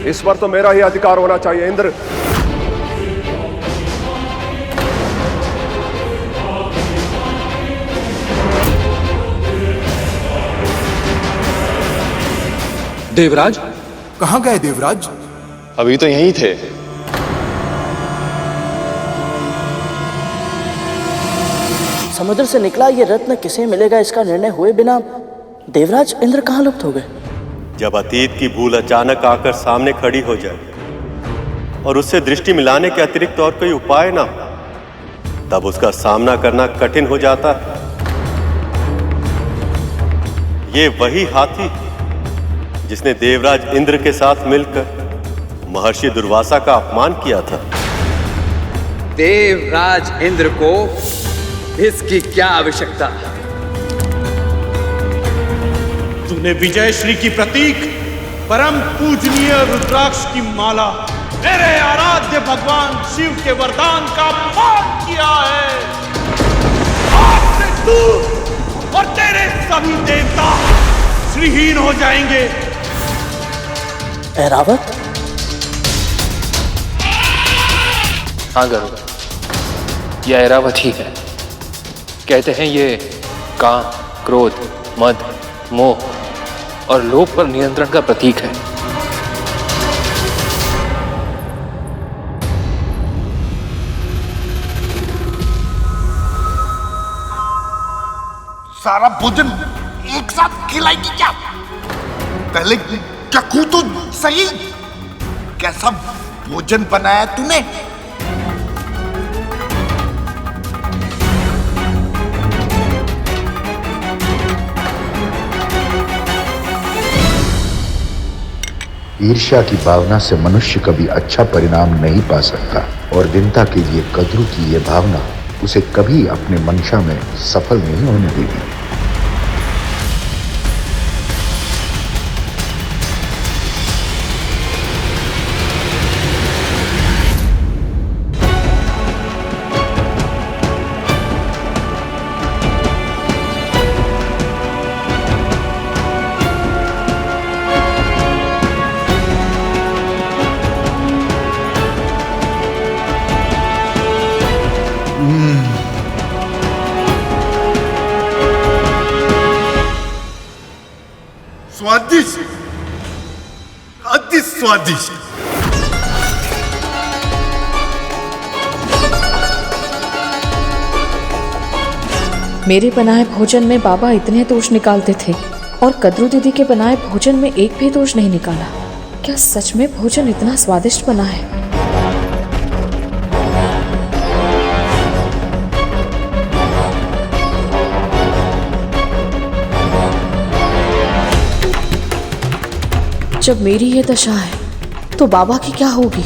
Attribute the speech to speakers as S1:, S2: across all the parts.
S1: इस पर तो मेरा ही अधिकार होना चाहिए। इंद्र,
S2: देवराज,
S3: कहां गए देवराज?
S4: अभी तो यहीं थे।
S5: समुद्र से निकला ये रत्न किसे मिलेगा, इसका निर्णय हुए बिना देवराज इंद्र कहां लुप्त हो गए?
S6: जब अतीत की भूल अचानक आकर सामने खड़ी हो जाए और उससे दृष्टि मिलाने के अतिरिक्त और कोई उपाय ना हो, तब उसका सामना करना कठिन हो जाता है। ये वही हाथी जिसने देवराज इंद्र के साथ मिलकर महर्षि दुर्वासा का अपमान किया था।
S2: देवराज इंद्र को इसकी क्या आवश्यकता?
S7: तूने विजय श्री की प्रतीक परम पूजनीय रुद्राक्ष की माला मेरे आराध्य भगवान शिव के वरदान का अपमान किया है। आज से तू और तेरे सभी देवता श्रीहीन हो जाएंगे।
S5: ऐरावत?
S8: हाँ गरुड़, यह ऐरावत ही है। कहते हैं ये काम, क्रोध, मद, मोह और लोभ पर नियंत्रण का प्रतीक है।
S3: सारा भोजन एक साथ खिलाएगी क्या? पहले चखू तो सही, कैसा भोजन बनाया तूने?
S9: ईर्ष्या की भावना से मनुष्य कभी अच्छा परिणाम नहीं पा सकता और दीनता के लिए कद्रू की यह भावना उसे कभी अपने मंशा में सफल नहीं होने देगी।
S3: स्वादिष्ट, अति स्वादिष्ट।
S10: मेरे बनाए भोजन में बाबा इतने दोष निकालते थे और कद्रू दीदी के बनाए भोजन में एक भी दोष नहीं निकाला। क्या सच में भोजन इतना स्वादिष्ट बना है? जब मेरी ये दशा है तो बाबा की क्या होगी?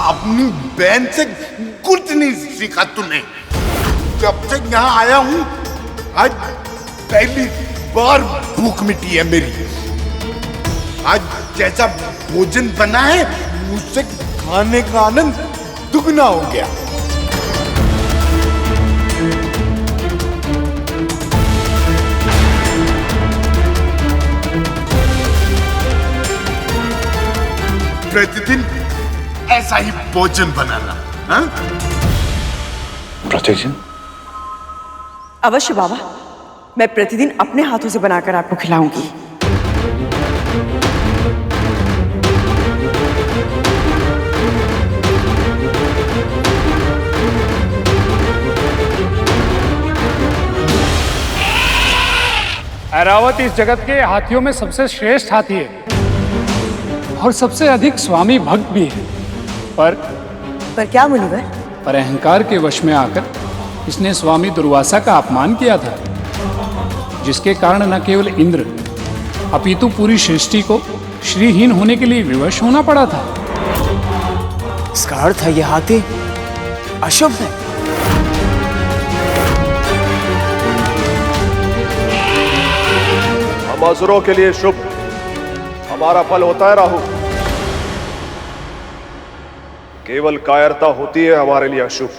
S3: अपनी बहन से कुछ नहीं सीखा तूने। जब से यहाँ आया हूँ आज पहली बार भूख मिटी है मेरी। आज जैसा भोजन बना है मुझसे खाने का आनंद दुगना हो गया। प्रतिदिन ऐसा ही भोजन बनाना। हाँ?
S9: प्रतिदिन?
S11: अवश्य बाबा, मैं प्रतिदिन अपने हाथों से बनाकर आपको खिलाऊंगी।
S12: ऐरावत इस जगत के हाथियों में सबसे श्रेष्ठ हाथी है और सबसे अधिक स्वामी भक्त भी है। पर
S11: क्या मुनिवर?
S12: पर अहंकार के वश में आकर इसने स्वामी दुर्वासा का अपमान किया था, जिसके कारण न केवल इंद्र अपितु पूरी सृष्टि को श्रीहीन होने के लिए विवश होना पड़ा था।
S5: इसका अर्थ है यह हाथी अशुभ है।
S1: हम असुरों के लिए शुभ, हमारा फल होता है राहु। केवल कायरता होती है हमारे लिए अशुभ।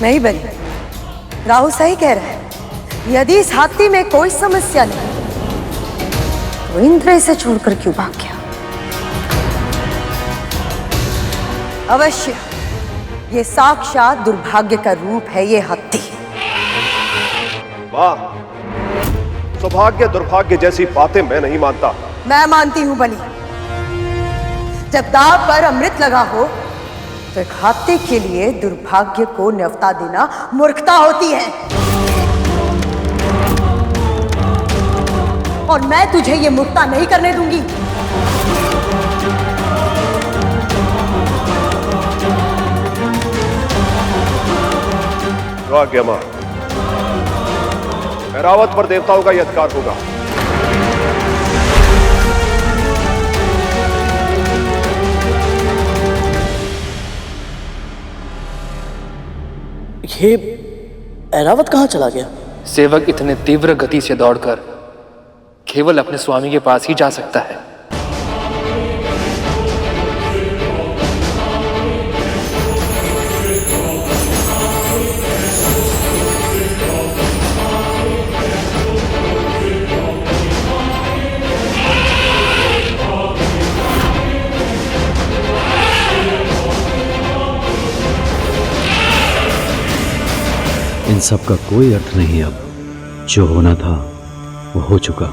S11: नहीं बनी, राहु सही कह रहा है। यदि इस हाथी में कोई समस्या नहीं तो इंद्र इसे छोड़कर क्यों भाग गया? अवश्य ये साक्षात दुर्भाग्य का रूप है ये हाथी।
S1: वाह, सौभाग्य दुर्भाग्य जैसी बातें मैं नहीं मानता।
S11: मैं मानती हूं बलि। जब दांव पर अमृत लगा हो तो एक हाथी के लिए दुर्भाग्य को न्यौता देना मूर्खता होती है। और मैं तुझे ये मूर्खता नहीं करने दूंगी।
S1: आज्ञा मां, ऐरावत पर देवताओं का यह अधिकार होगा।
S5: ये ऐरावत कहाँ चला गया?
S8: सेवक इतने तीव्र गति से दौड़कर केवल अपने स्वामी के पास ही जा सकता है।
S4: इन सब का कोई अर्थ नहीं। अब जो होना था वो हो चुका।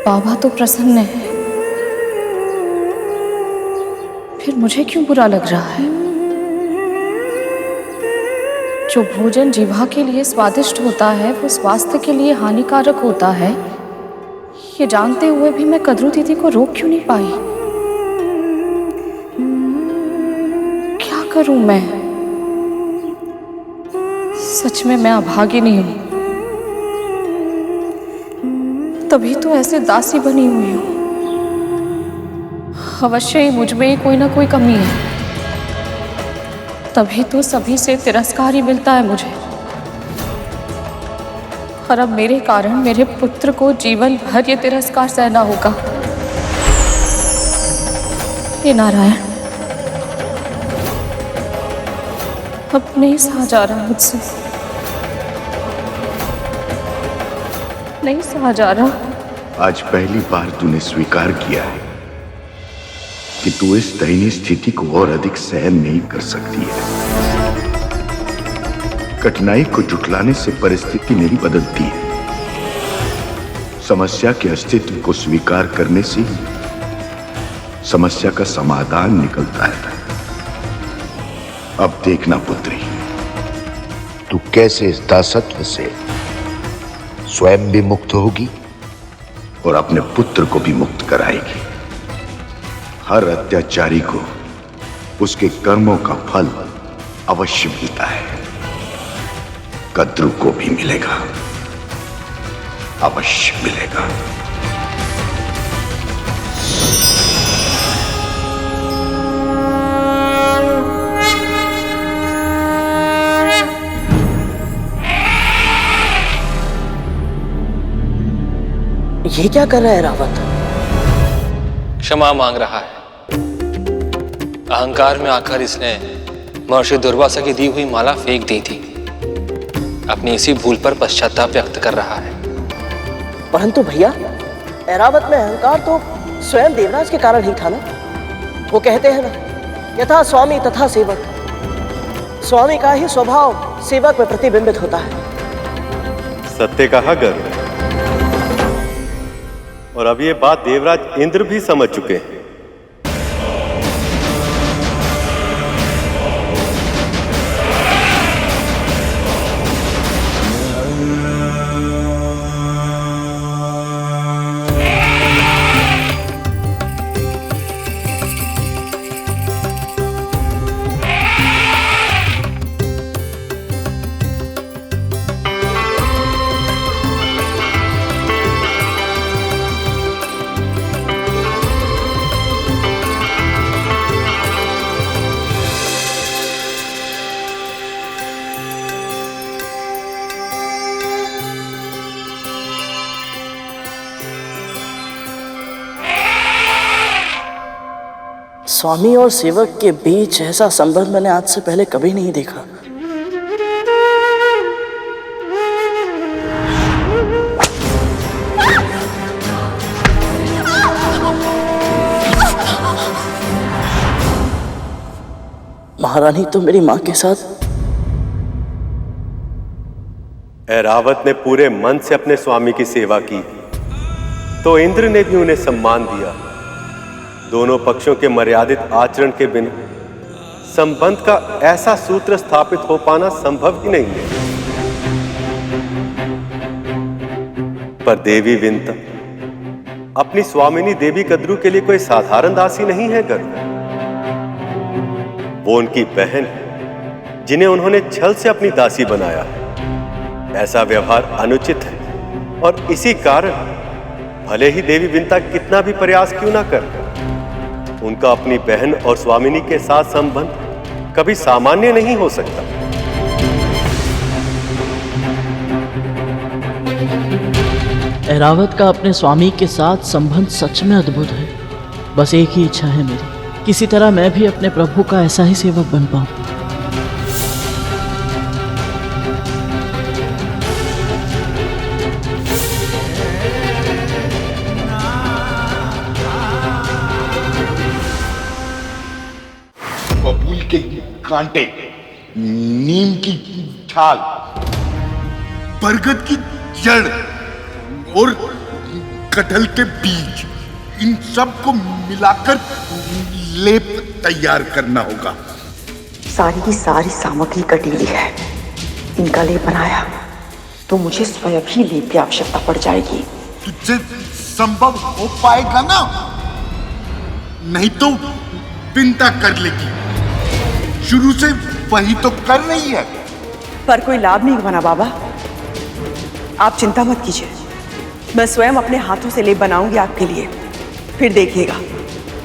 S10: बाबा तो प्रसन्न है, फिर मुझे क्यों बुरा लग रहा है? जो भोजन जीवा के लिए स्वादिष्ट होता है वो स्वास्थ्य के लिए हानिकारक होता है, ये जानते हुए भी मैं कद्रू दीदी को रोक क्यों नहीं पाई? क्या करूं मैं? सच में मैं अभागिनी हूं, तभी तो ऐसे दासी बनी हुई हूं। अवश्य ही मुझ में कोई ना कोई कमी है, तभी तो सभी से तिरस्कार ही मिलता है मुझे। और अब मेरे कारण मेरे पुत्र को जीवन भर ये तिरस्कार सहना होगा। हे नारायण, अब नहीं सहा जा रहा मुझसे, नहीं सहा जा रहा।
S9: आज पहली बार तूने स्वीकार किया है कि तू इस दयनीय स्थिति को और अधिक सहन नहीं कर सकती है। कठिनाई को जुटलाने से परिस्थिति नहीं बदलती है। समस्या के अस्तित्व को स्वीकार करने से ही समस्या का समाधान निकलता है। अब देखना पुत्री, तू कैसे इस दासत्व से स्वयं भी मुक्त होगी और अपने पुत्र को भी मुक्त कराएगी। हर अत्याचारी को उसके कर्मों का फल अवश्य मिलता है। कद्रू को भी मिलेगा, अवश्य मिलेगा।
S5: ये क्या कर रहा है रावत?
S8: क्षमा मांग रहा है। अहंकार में आकर इसने महर्षि दुर्वासा की दी हुई माला फेंक दी थी। अपनी इसी भूल पर पश्चाताप व्यक्त कर रहा है।
S5: परंतु भैया, ऐरावत में अहंकार तो स्वयं देवराज के कारण ही था ना। वो कहते हैं ना, यथा स्वामी तथा सेवक। स्वामी का ही स्वभाव सेवक में प्रतिबिंबित होता है।
S6: सत्य कहा गर्व। और अब ये बात देवराज इंद्र भी समझ चुके हैं।
S5: स्वामी और सेवक के बीच ऐसा संबंध मैंने आज से पहले कभी नहीं देखा। महारानी तो मेरी मां के साथ।
S6: ऐरावत ने पूरे मन से अपने स्वामी की सेवा की, तो इंद्र ने भी उन्हें सम्मान दिया। दोनों पक्षों के मर्यादित आचरण के बिना संबंध का ऐसा सूत्र स्थापित हो पाना संभव ही नहीं है। पर देवी विंता अपनी स्वामिनी देवी कद्रू के लिए कोई साधारण दासी नहीं है गरुड़। वो उनकी बहन है, जिन्हें उन्होंने छल से अपनी दासी बनाया है। ऐसा व्यवहार अनुचित है और इसी कारण भले ही देवी विंता कितना भी प्रयास क्यों ना कर, उनका अपनी बहन और स्वामिनी के साथ संबंध कभी सामान्य नहीं हो सकता।
S5: ऐरावत का अपने स्वामी के साथ संबंध सच में अद्भुत है। बस एक ही इच्छा है मेरी, किसी तरह मैं भी अपने प्रभु का ऐसा ही सेवक बन पाऊं।
S3: बबूल के कांटे, नीम की छाल, बरगद की जड़ और कटहल के बीज, इन सब को मिलाकर लेप तैयार करना होगा।
S11: सारी की सारी सामग्री कटीली है। इनका लेप बनाया तो मुझे स्वयं ही लेप की आवश्यकता पड़ जाएगी।
S3: तुझसे संभव हो पाएगा ना? नहीं तो विंता कर लेगी। शुरू से वही तो कर रही है।
S11: पर कोई लाभ नहीं बना बाबा। आप चिंता मत कीजिए, मैं स्वयं अपने हाथों से लेप बनाऊंगी आपके लिए। फिर देखिएगा,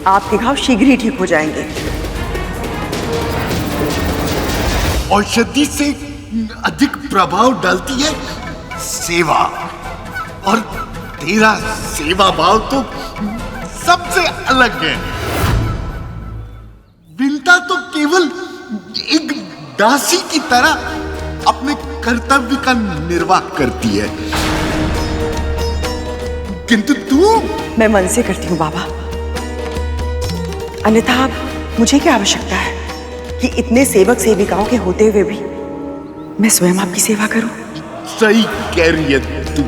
S11: आपके घाव शीघ्र ही ठीक हो जाएंगे।
S3: औषधि से अधिक प्रभाव डालती है सेवा, और तेरा सेवा भाव तो सबसे अलग है। विंता तो केवल एक दासी की तरह अपने कर्तव्य का निर्वाह करती है, किंतु तू।
S11: मैं मन से करती हूँ बाबा, अन्यथा मुझे क्या आवश्यकता है कि इतने सेवक सेविकाओं के होते हुए भी मैं स्वयं आपकी सेवा करूं?
S3: सही कह रही है तू।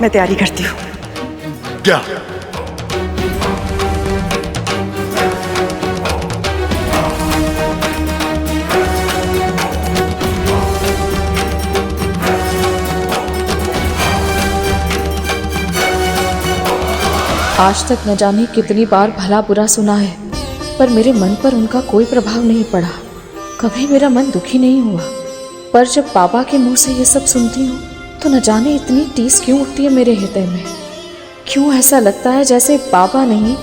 S11: मैं तैयारी करती हूँ।
S3: क्या?
S10: आज तक न जाने कितनी बार भला बुरा सुना है, पर मेरे मन पर उनका कोई प्रभाव नहीं पड़ा। कभी मेरा मन दुखी नहीं हुआ। पर जब बाबा के मुंह से ये सब सुनती हूँ तो न जाने इतनी टीस क्यों उठती है मेरे हृदय में। क्यों ऐसा लगता है जैसे बाबा नहीं,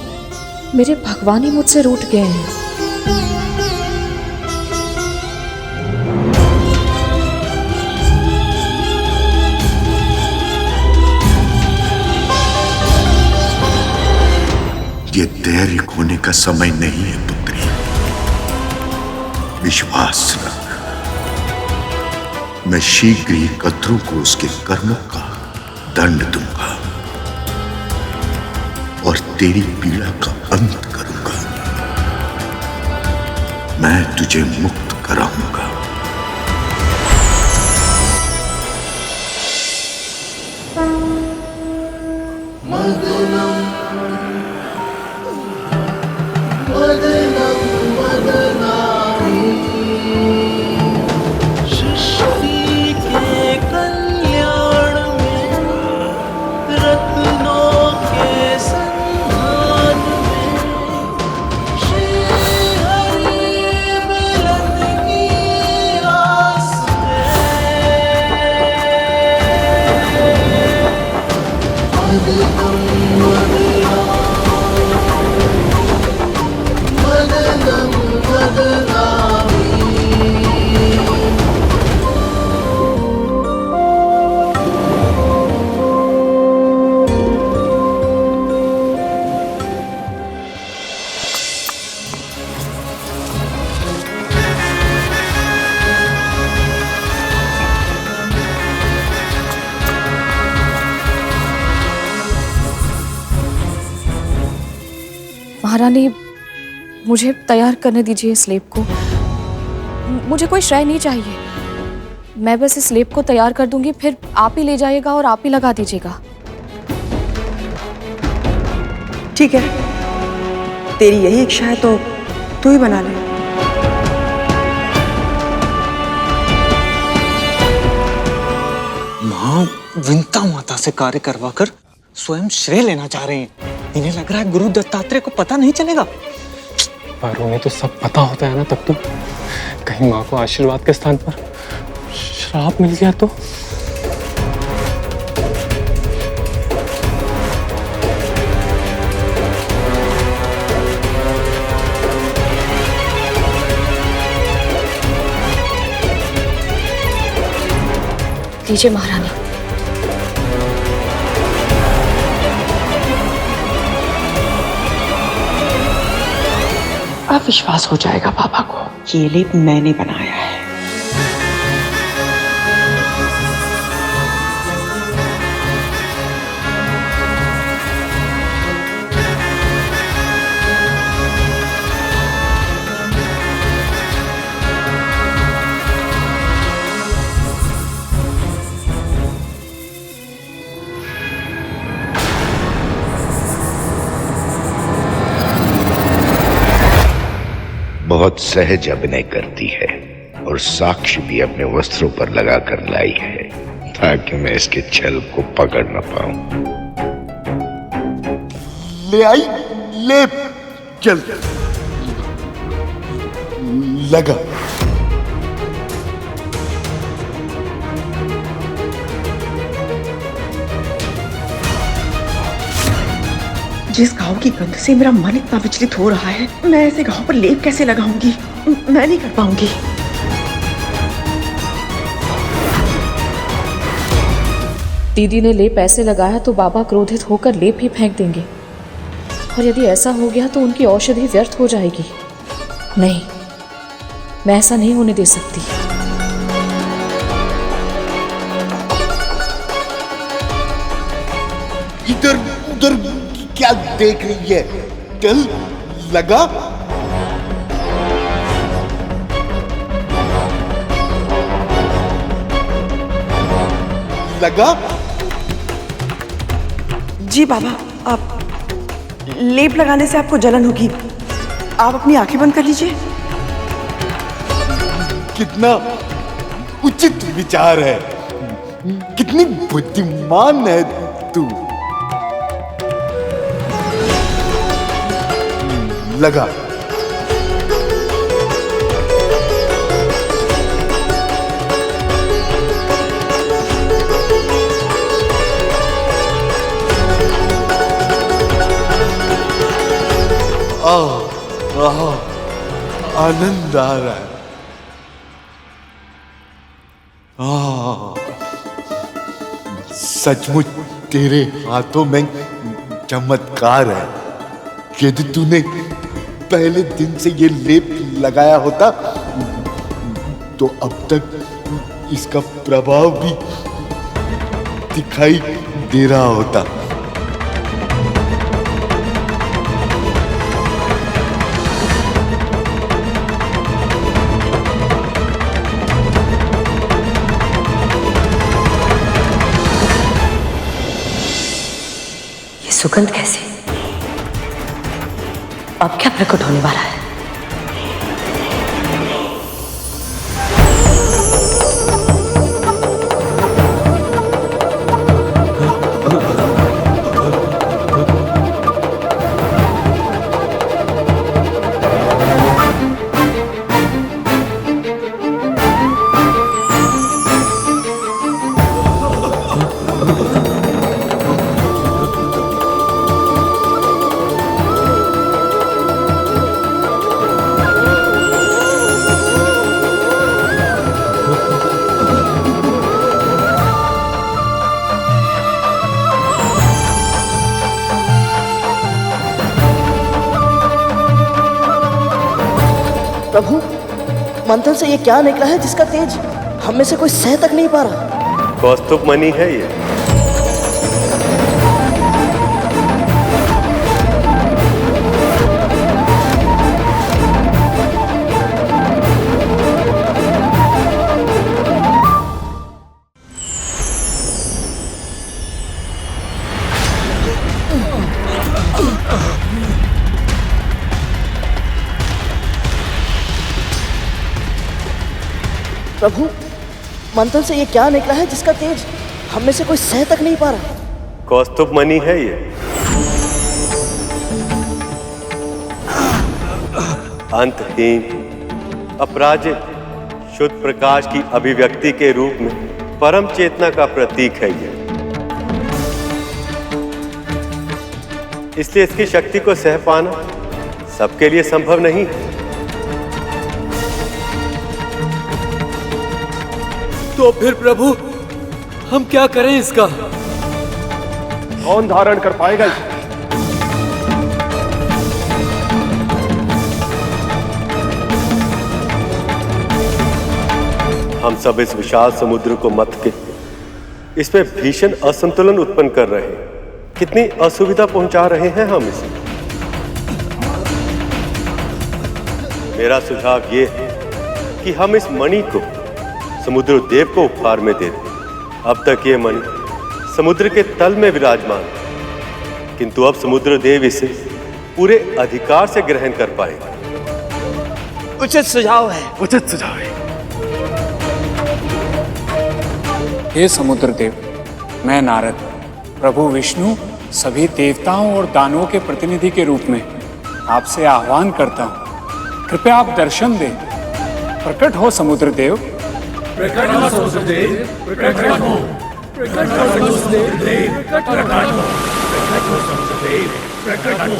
S10: मेरे भगवान ही मुझसे रूठ गए हैं।
S3: ये धैर्य खोने का समय नहीं है पुत्री। विश्वास रख, मैं शीघ्र ही कद्रू को उसके कर्मों का दंड दूंगा और तेरी पीड़ा का अंत करूंगा। मैं तुझे मुक्त कराऊंगा।
S10: महारानी, मुझे तैयार करने दीजिए इस लेप को। मुझे कोई श्रेय नहीं चाहिए। मैं बस इस लेप को तैयार कर दूंगी, फिर आप ही ले जाइएगा और आप ही लगा दीजिएगा।
S11: ठीक है, तेरी यही इच्छा है तो तू ही बना ले।
S13: माँ विंता माता से कार्य करवाकर स्वयं श्रेय लेना चाह रहे हैं। इन्हें लग रहा है गुरु दत्तात्रेय को पता नहीं चलेगा।
S8: पर उन्हें तो सब पता होता है ना, तब तो कहीं माँ को आशीर्वाद के स्थान पर श्राप मिल गया तो।
S10: दीजिए महारानी।
S11: अब विश्वास हो जाएगा पापा को, ये लेप मैंने बनाया है।
S9: बहुत सहज अभिनय करती है और साक्ष्य भी अपने वस्त्रों पर लगाकर लाई है ताकि मैं इसके छल को पकड़ न पाऊं।
S3: ले आई लेप, चल लगा।
S11: जिस घाव की गंध से मेरा मन इतना विचलित हो रहा है, मैं ऐसे घाव पर लेप कैसे लगाऊंगी? मैं नहीं कर पाऊंगी।
S10: दीदी ने लेप ऐसे लगाया तो बाबा क्रोधित होकर लेप ही फेंक देंगे, और यदि ऐसा हो गया तो उनकी औषधि व्यर्थ हो जाएगी। नहीं, मैं ऐसा नहीं होने दे सकती।
S3: इधर उधर क्या देख रही है? चल लगा। लगा।
S11: जी बाबा, आप लेप लगाने से आपको जलन होगी, आप अपनी आंखें बंद कर लीजिए।
S3: कितना उचित विचार है, कितनी बुद्धिमान है तू। लगा। आनंद आ रहा है। सचमुच तेरे हाथों में चमत्कार है। यदि तूने पहले दिन से ये लेप लगाया होता तो अब तक इसका प्रभाव भी दिखाई दे रहा होता।
S14: ये सुगंध कैसी? अब क्या प्रकट होने वाला है?
S5: प्रभु, मंथन से ये क्या निकला है जिसका तेज हम में से कोई सह तक नहीं पा रहा?
S6: कौस्तुभ मणि है ये।
S5: प्रभु, मंथन से ये क्या निकला है जिसका तेज हम में से कोई सह तक नहीं पा रहा?
S6: कौस्तुभ मणि है ये। अंतहीन, अपराजित, शुद्ध प्रकाश की अभिव्यक्ति के रूप में परम चेतना का प्रतीक है ये। इसलिए इसकी शक्ति को सह पाना सबके लिए संभव नहीं है।
S15: तो फिर प्रभु हम क्या करें इसका?
S1: कौन धारण कर पाएगा इसे?
S6: हम सब इस विशाल समुद्र को मथ के इसमें भीषण असंतुलन उत्पन्न कर रहे हैं। कितनी असुविधा पहुंचा रहे हैं हम इसे। मेरा सुझाव ये है कि हम इस मणि को समुद्र देव को उपहार में दे दें। अब तक ये मणि समुद्र के तल में विराजमान, किंतु अब समुद्र देव इसे पूरे अधिकार से ग्रहण कर पाएगा।
S5: उचित सुझाव है।
S1: उचित सुझाव है।
S12: हे समुद्र देव, मैं नारद, प्रभु विष्णु सभी देवताओं और दानवों के प्रतिनिधि के रूप में आपसे आह्वान करता हूँ। कृपया आप दर्शन दें। प्रकट हो समुद्र देव।
S15: प्रकट हो समुद्र देव, प्रकट हो। प्रकट हो समुद्र देव, प्रकट हो। प्रकट हो समुद्र देव, प्रकट हो।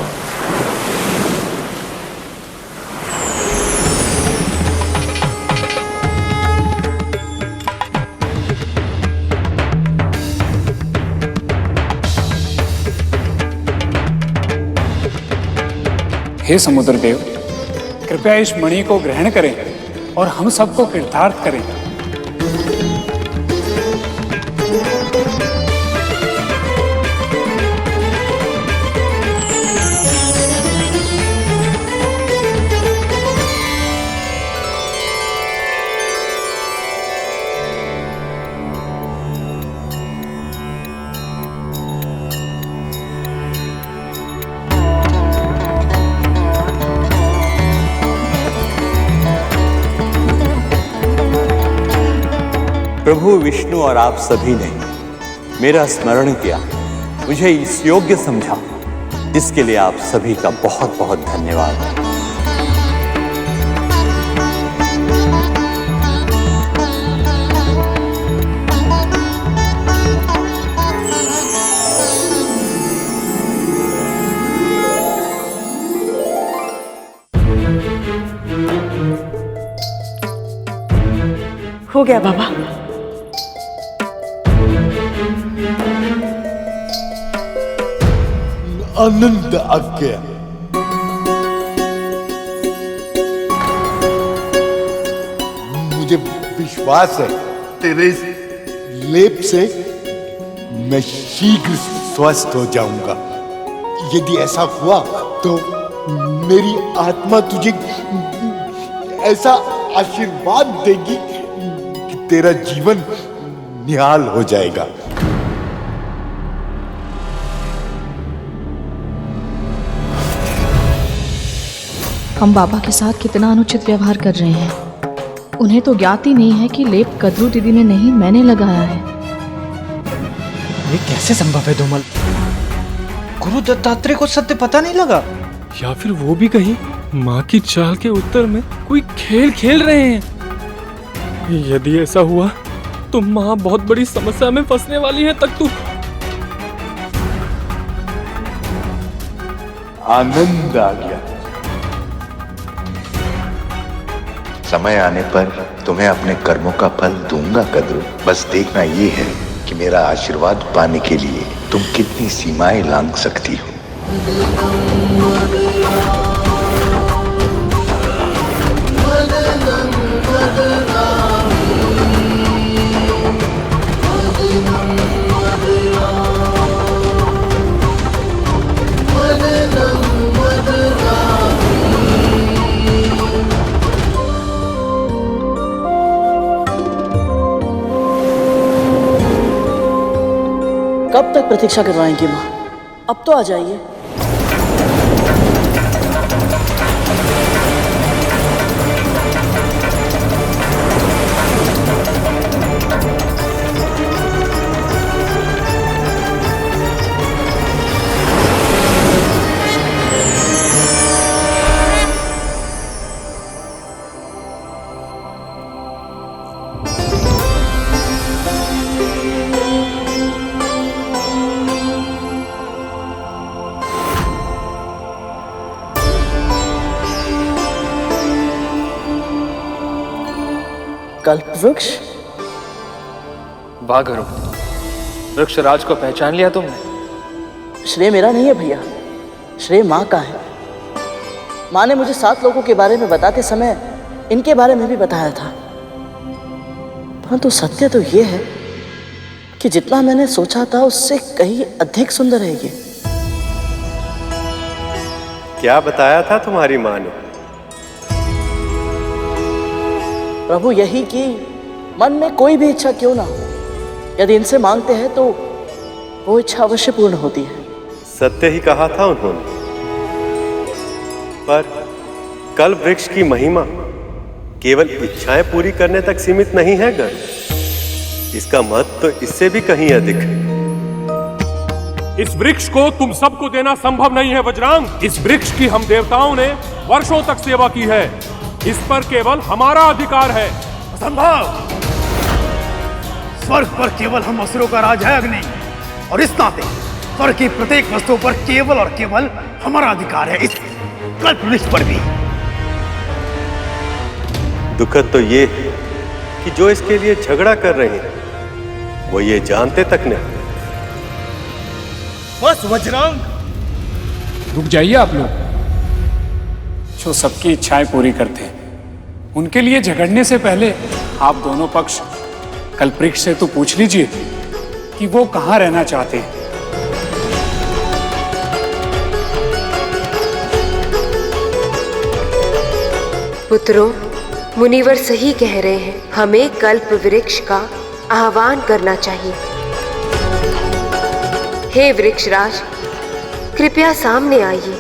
S12: हे समुद्र देव, कृपया इस मणि को ग्रहण करें और हम सबको कृतार्थ करें।
S16: प्रभु विष्णु और आप सभी ने मेरा स्मरण किया, मुझे इस योग्य समझा, इसके लिए आप सभी का बहुत बहुत धन्यवाद।
S11: हो गया बाबा।
S3: आनंद आ गया। मुझे विश्वास है तेरे इस लेप से मैं शीघ्र स्वस्थ हो जाऊंगा। यदि ऐसा हुआ तो मेरी आत्मा तुझे ऐसा आशीर्वाद देगी कि तेरा जीवन निहाल हो जाएगा।
S10: हम बाबा के साथ कितना अनुचित व्यवहार कर रहे हैं। उन्हें तो ज्ञात ही नहीं है कि लेप कद्रू दीदी ने नहीं, मैंने लगाया है।
S13: ये कैसे संभव है धूमल? गुरु दत्तात्रेय को सत्य पता नहीं लगा?
S15: या फिर वो भी कहीं माँ की चाल के उत्तर में कोई खेल खेल रहे हैं। यदि ऐसा हुआ तो माँ बहुत बड़ी समस्या में फंसने वाली है। तक तू
S3: आनंद आ गया।
S9: समय आने पर तुम्हें अपने कर्मों का फल दूंगा कद्रू। बस देखना ये है कि मेरा आशीर्वाद पाने के लिए तुम कितनी सीमाएं लांघ सकती हो।
S5: कब तक प्रतीक्षा करवाएंगी माँ? अब तो आ जाइए। कल्पवृक्ष?
S8: वाह गरुड़, वृक्षराज को पहचान लिया तुमने?
S5: श्रेय मेरा नहीं है भैया, श्रेय माँ का है। माँ ने मुझे 7 लोगों के बारे में बताते समय इनके बारे में भी बताया था। परंतु सत्य तो ये है कि जितना मैंने सोचा था उससे कहीं अधिक सुंदर है ये।
S6: क्या बताया था तुम्हारी माँ ने?
S5: प्रभु यही कि मन में कोई भी इच्छा क्यों ना हो, यदि इनसे मांगते हैं तो वो इच्छा अवश्य पूर्ण होती है।
S6: सत्य ही कहा था उन्होंने। पर कल्प वृक्ष की महिमा केवल इच्छाएं पूरी करने तक सीमित नहीं है गरुड़, इसका महत्व तो इससे भी कहीं अधिक है।
S17: इस वृक्ष को तुम सबको देना संभव नहीं है वज्रांग। इस वृक्ष की हम देवताओं ने वर्षों तक सेवा की है, इस पर केवल हमारा अधिकार है।
S7: असंभव! स्वर्ग पर केवल हम असुरों का राज है अग्नि, और इस नाते स्वर्ग की प्रत्येक वस्तु पर केवल और केवल हमारा अधिकार है, इस कल्प वृक्ष पर भी।
S6: दुखद तो ये है कि जो इसके लिए झगड़ा कर रहे हैं वो ये जानते तक नहीं।
S7: बस वज्रांग,
S12: रुक जाइए आप लोग। जो सबकी इच्छाएं पूरी करते हैं उनके लिए झगड़ने से पहले आप दोनों पक्ष कल्पवृक्ष से तो पूछ लीजिए कि वो कहाँ रहना चाहते हैं।
S18: पुत्रों, मुनिवर सही कह रहे हैं, हमें कल्प वृक्ष का आह्वान करना चाहिए। हे वृक्षराज, कृपया सामने आइए।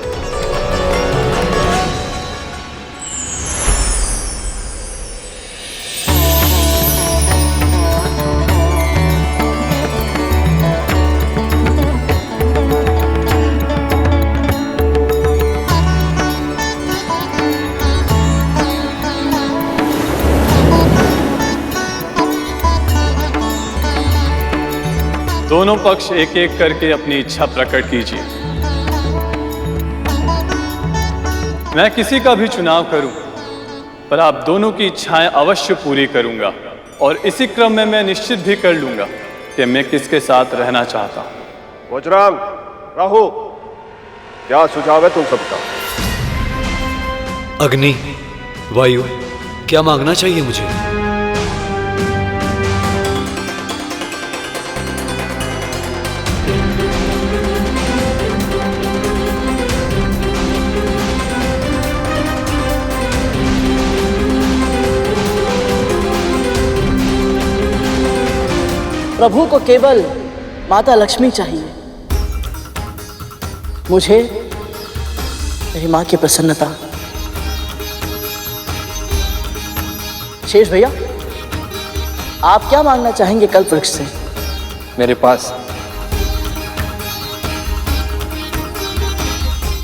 S19: दोनों पक्ष एक एक करके अपनी इच्छा प्रकट कीजिए। मैं किसी का भी चुनाव करूं, पर आप दोनों की इच्छाएं अवश्य पूरी करूंगा, और इसी क्रम में मैं निश्चित भी कर लूंगा कि मैं किसके साथ रहना चाहता हूं।
S1: वज्रांग, राहु, क्या सुझाव है तुम सबका?
S4: अग्नि, वायु, क्या मांगना चाहिए मुझे?
S5: प्रभु को केवल माता लक्ष्मी चाहिए। मुझे मेरी माँ की प्रसन्नता। शेष भैया, आप क्या मांगना चाहेंगे कल्प वृक्ष से?
S8: मेरे पास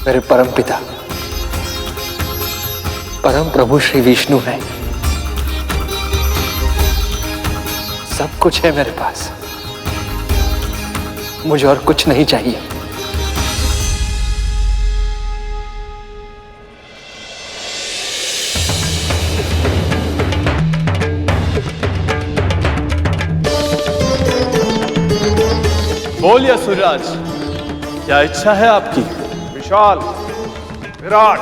S8: मेरे परम पिता, परम प्रभु श्री विष्णु है। सब कुछ है मेरे पास, मुझे और कुछ नहीं चाहिए।
S19: बोलिए असुरराज, क्या इच्छा है आपकी?
S1: विशाल, विराट,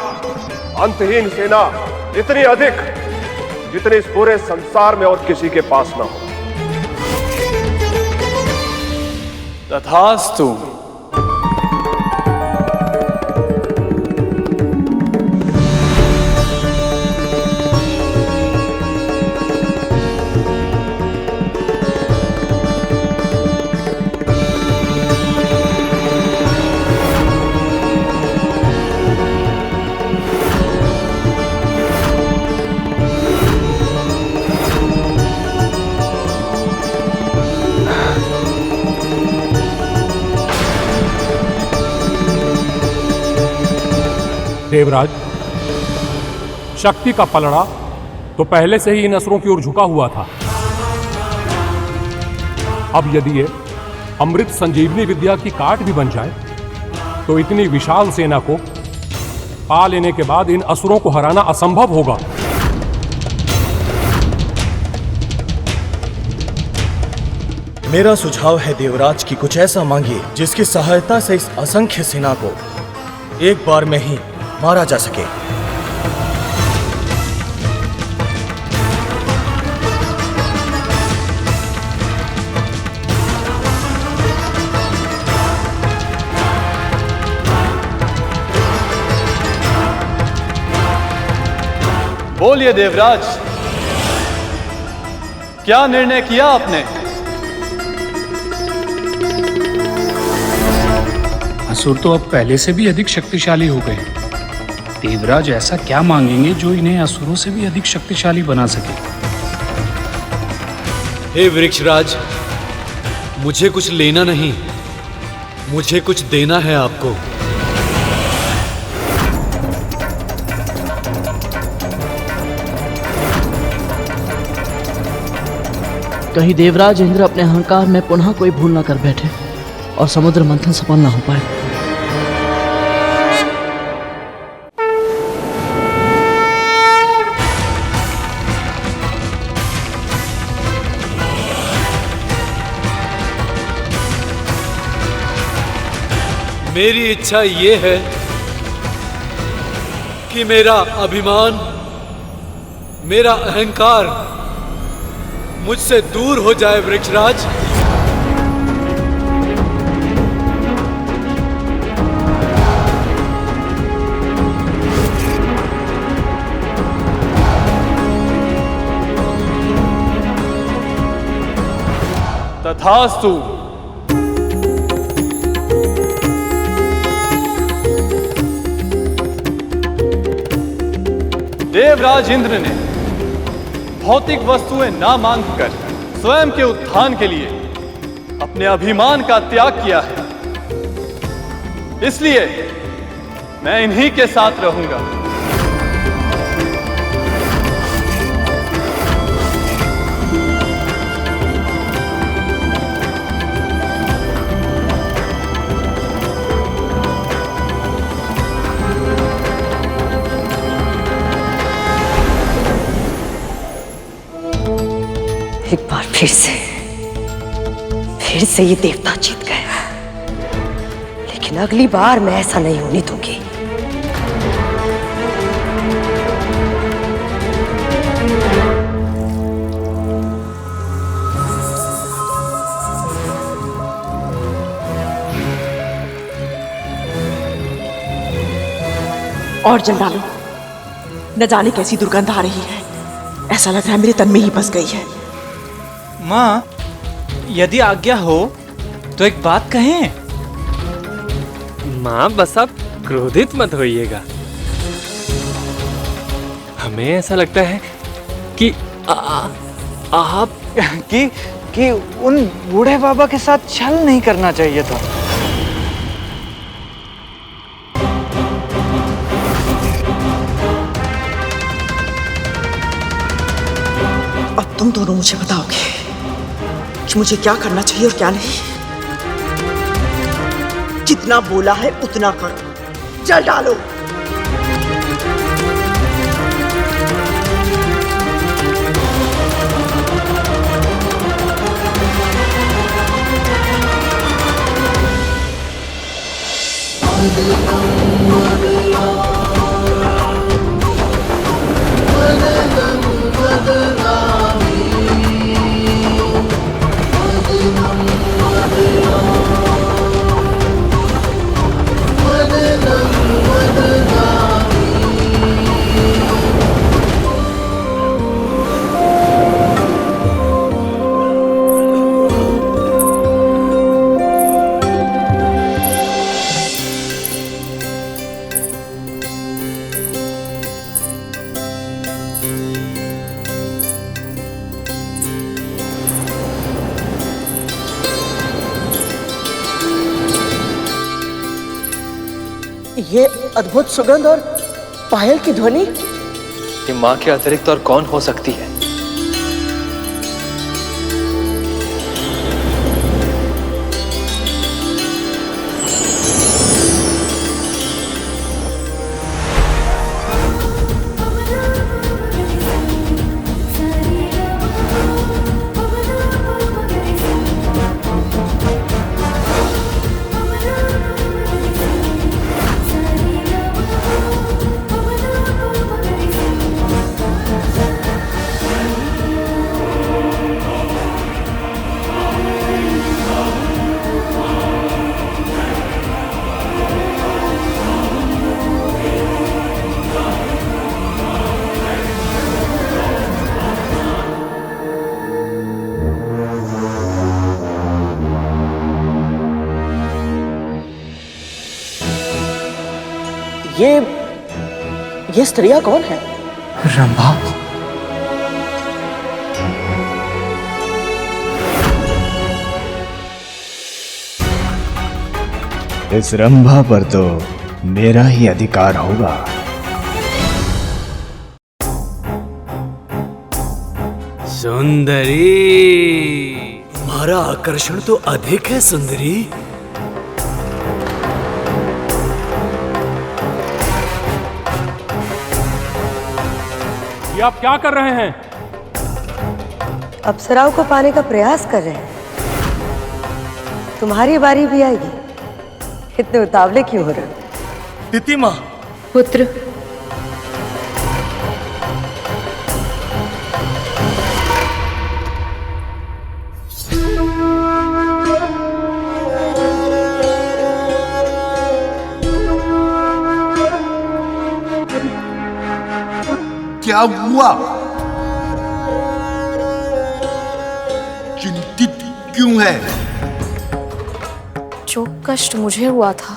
S1: अंतहीन सेना, इतनी अधिक जितनी इस पूरे संसार में और किसी के पास ना हो।
S19: तथास्तु।
S17: देवराज, शक्ति का पलड़ा तो पहले से ही इन असुरों की ओर झुका हुआ था। अब यदि ये अमृत संजीवनी विद्या की काट भी बन जाए तो इतनी विशाल सेना को पा लेने के बाद इन असुरों को हराना असंभव होगा।
S20: मेरा सुझाव है देवराज की कुछ ऐसा मांगिए जिसकी सहायता से इस असंख्य सेना को एक बार में ही मारा जा सके।
S19: बोलिए देवराज, क्या निर्णय किया आपने?
S12: असुर तो अब पहले से भी अधिक शक्तिशाली हो गए। देवराज ऐसा क्या मांगेंगे जो इन्हें असुरों से भी अधिक शक्तिशाली बना सके?
S4: हे वृक्षराज, मुझे कुछ लेना नहीं, मुझे कुछ देना है आपको।
S5: कहीं देवराज इंद्र अपने अहंकार में पुनः कोई भूल ना कर बैठे और समुद्र मंथन सफल ना हो पाए।
S4: मेरी इच्छा ये है कि मेरा अभिमान, मेरा अहंकार मुझसे दूर हो जाए वृक्षराज।
S19: तथास्तु। देवराज इंद्र ने भौतिक वस्तुएं ना मांगकर स्वयं के उत्थान के लिए अपने अभिमान का त्याग किया है, इसलिए मैं इन्हीं के साथ रहूंगा।
S14: एक बार फिर से ये देवता जीत गए, लेकिन अगली बार मैं ऐसा नहीं होने दूंगी।
S11: और जल डालो, न जाने कैसी दुर्गंध आ रही है। ऐसा लग रहा है मेरे तन में ही बस गई है।
S13: माँ, यदि आज्ञा हो तो एक बात कहें?
S15: माँ, बस आप क्रोधित मत होइएगा। हमें ऐसा लगता है कि आप
S13: कि उन बूढ़े बाबा के साथ छल नहीं करना चाहिए था।
S11: अब तुम दोनों मुझे बताओगे कि मुझे क्या करना चाहिए और क्या नहीं। जितना बोला है उतना करो, जल डालो।
S5: ये अद्भुत सुगंध और पायल की ध्वनि,
S8: ये माँ के अतिरिक्त और कौन हो सकती है?
S5: ये स्त्रियां कौन है?
S13: रंभा।
S20: इस रंभा पर तो मेरा ही अधिकार होगा।
S4: सुंदरी, तुम्हारा आकर्षण तो अधिक है सुंदरी।
S17: ये आप क्या कर रहे हैं?
S14: अप्सराओं को पाने का प्रयास कर रहे हैं। तुम्हारी बारी भी आएगी। इतने उतावले क्यों हो रहे?
S20: तिथि माँ।
S18: पुत्र,
S3: क्या हुआ? चिंतित क्यों है?
S10: जो कष्ट मुझे हुआ था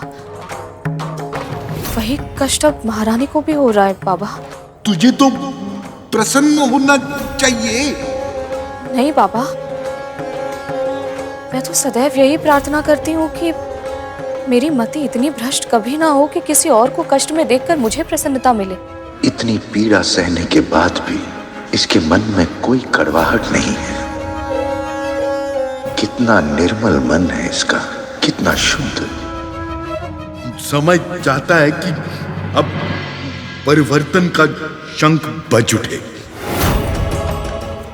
S10: वही कष्ट अब महारानी को भी हो रहा है बाबा।
S3: तुझे तो प्रसन्न होना चाहिए।
S10: नहीं बाबा, मैं तो सदैव यही प्रार्थना करती हूँ कि मेरी मति इतनी भ्रष्ट कभी ना हो कि किसी और को कष्ट में देखकर मुझे प्रसन्नता मिले।
S9: इतनी पीड़ा सहने के बाद भी इसके मन में कोई कड़वाहट नहीं है। कितना निर्मल मन है इसका, कितना शुद्ध।
S3: समझ चाहता है कि अब परिवर्तन का शंख बज उठे।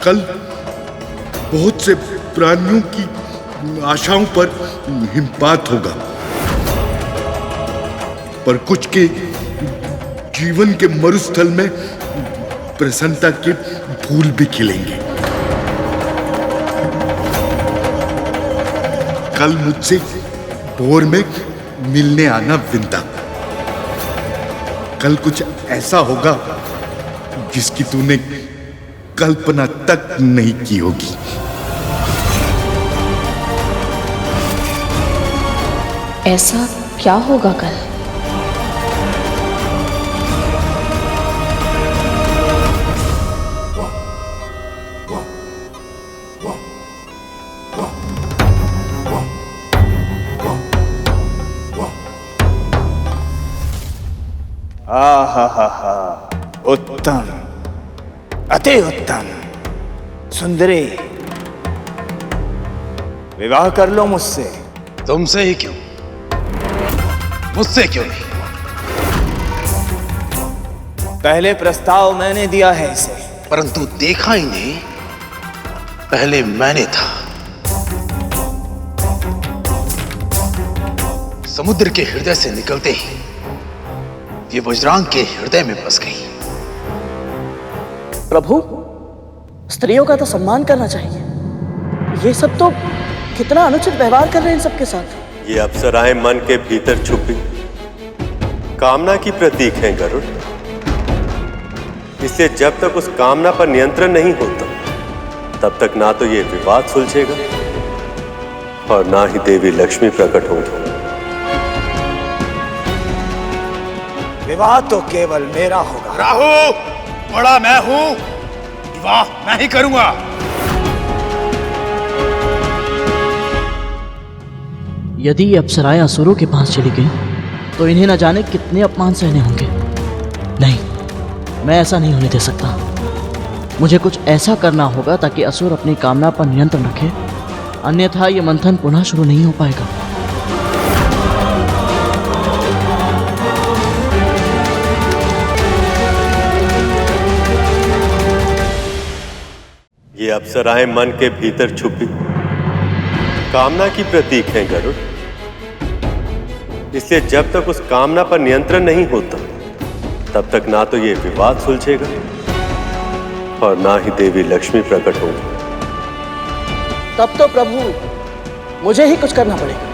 S3: कल बहुत से प्राणियों की आशाओं पर हिमपात होगा, पर कुछ के जीवन के मरुस्थल में प्रसन्नता के फूल भी खिलेंगे। कल मुझसे भोर में मिलने आना विंता। कल कुछ ऐसा होगा जिसकी तूने कल्पना तक नहीं की होगी।
S10: ऐसा क्या होगा कल?
S20: आहा, उत्तम, अति उत्तम। सुंदरी, विवाह कर लो मुझसे।
S21: तुमसे ही क्यों? मुझसे क्यों नहीं?
S20: पहले प्रस्ताव मैंने दिया है इसे,
S21: परंतु देखा ही नहीं, पहले मैंने था। समुद्र के हृदय से निकलते ही ये वज्रांग के हृदय में बस गई।
S5: प्रभु, स्त्रियों का तो सम्मान करना चाहिए। ये सब तो कितना अनुचित व्यवहार कर रहे हैं इन सबके साथ।
S6: ये अप्सराएं मन के भीतर छुपी कामना की प्रतीक हैं गरुड़। इसलिए जब तक उस कामना पर नियंत्रण नहीं होता, तब तक ना तो ये विवाद सुलझेगा और ना ही देवी लक्ष्मी प्रकट होगी।
S20: विवाह तो केवल मेरा होगा।
S21: राहु, बड़ा मैं हूं, विवाह मैं ही करूंगा।
S5: यदि ये अप्सराएं असुरों के पास चली गई तो इन्हें न जाने कितने अपमान सहने होंगे। नहीं, मैं ऐसा नहीं होने दे सकता। मुझे कुछ ऐसा करना होगा ताकि असुर अपनी कामना पर नियंत्रण रखे, अन्यथा ये मंथन पुनः शुरू नहीं हो पाएगा।
S6: ये अप्सराएं मन के भीतर छुपी कामना की प्रतीक हैं गरुड़। इसलिए जब तक उस कामना पर नियंत्रण नहीं होता, तब तक ना तो ये विवाद सुलझेगा और ना ही देवी लक्ष्मी प्रकट होगी।
S5: तब तो प्रभु मुझे ही कुछ करना पड़ेगा।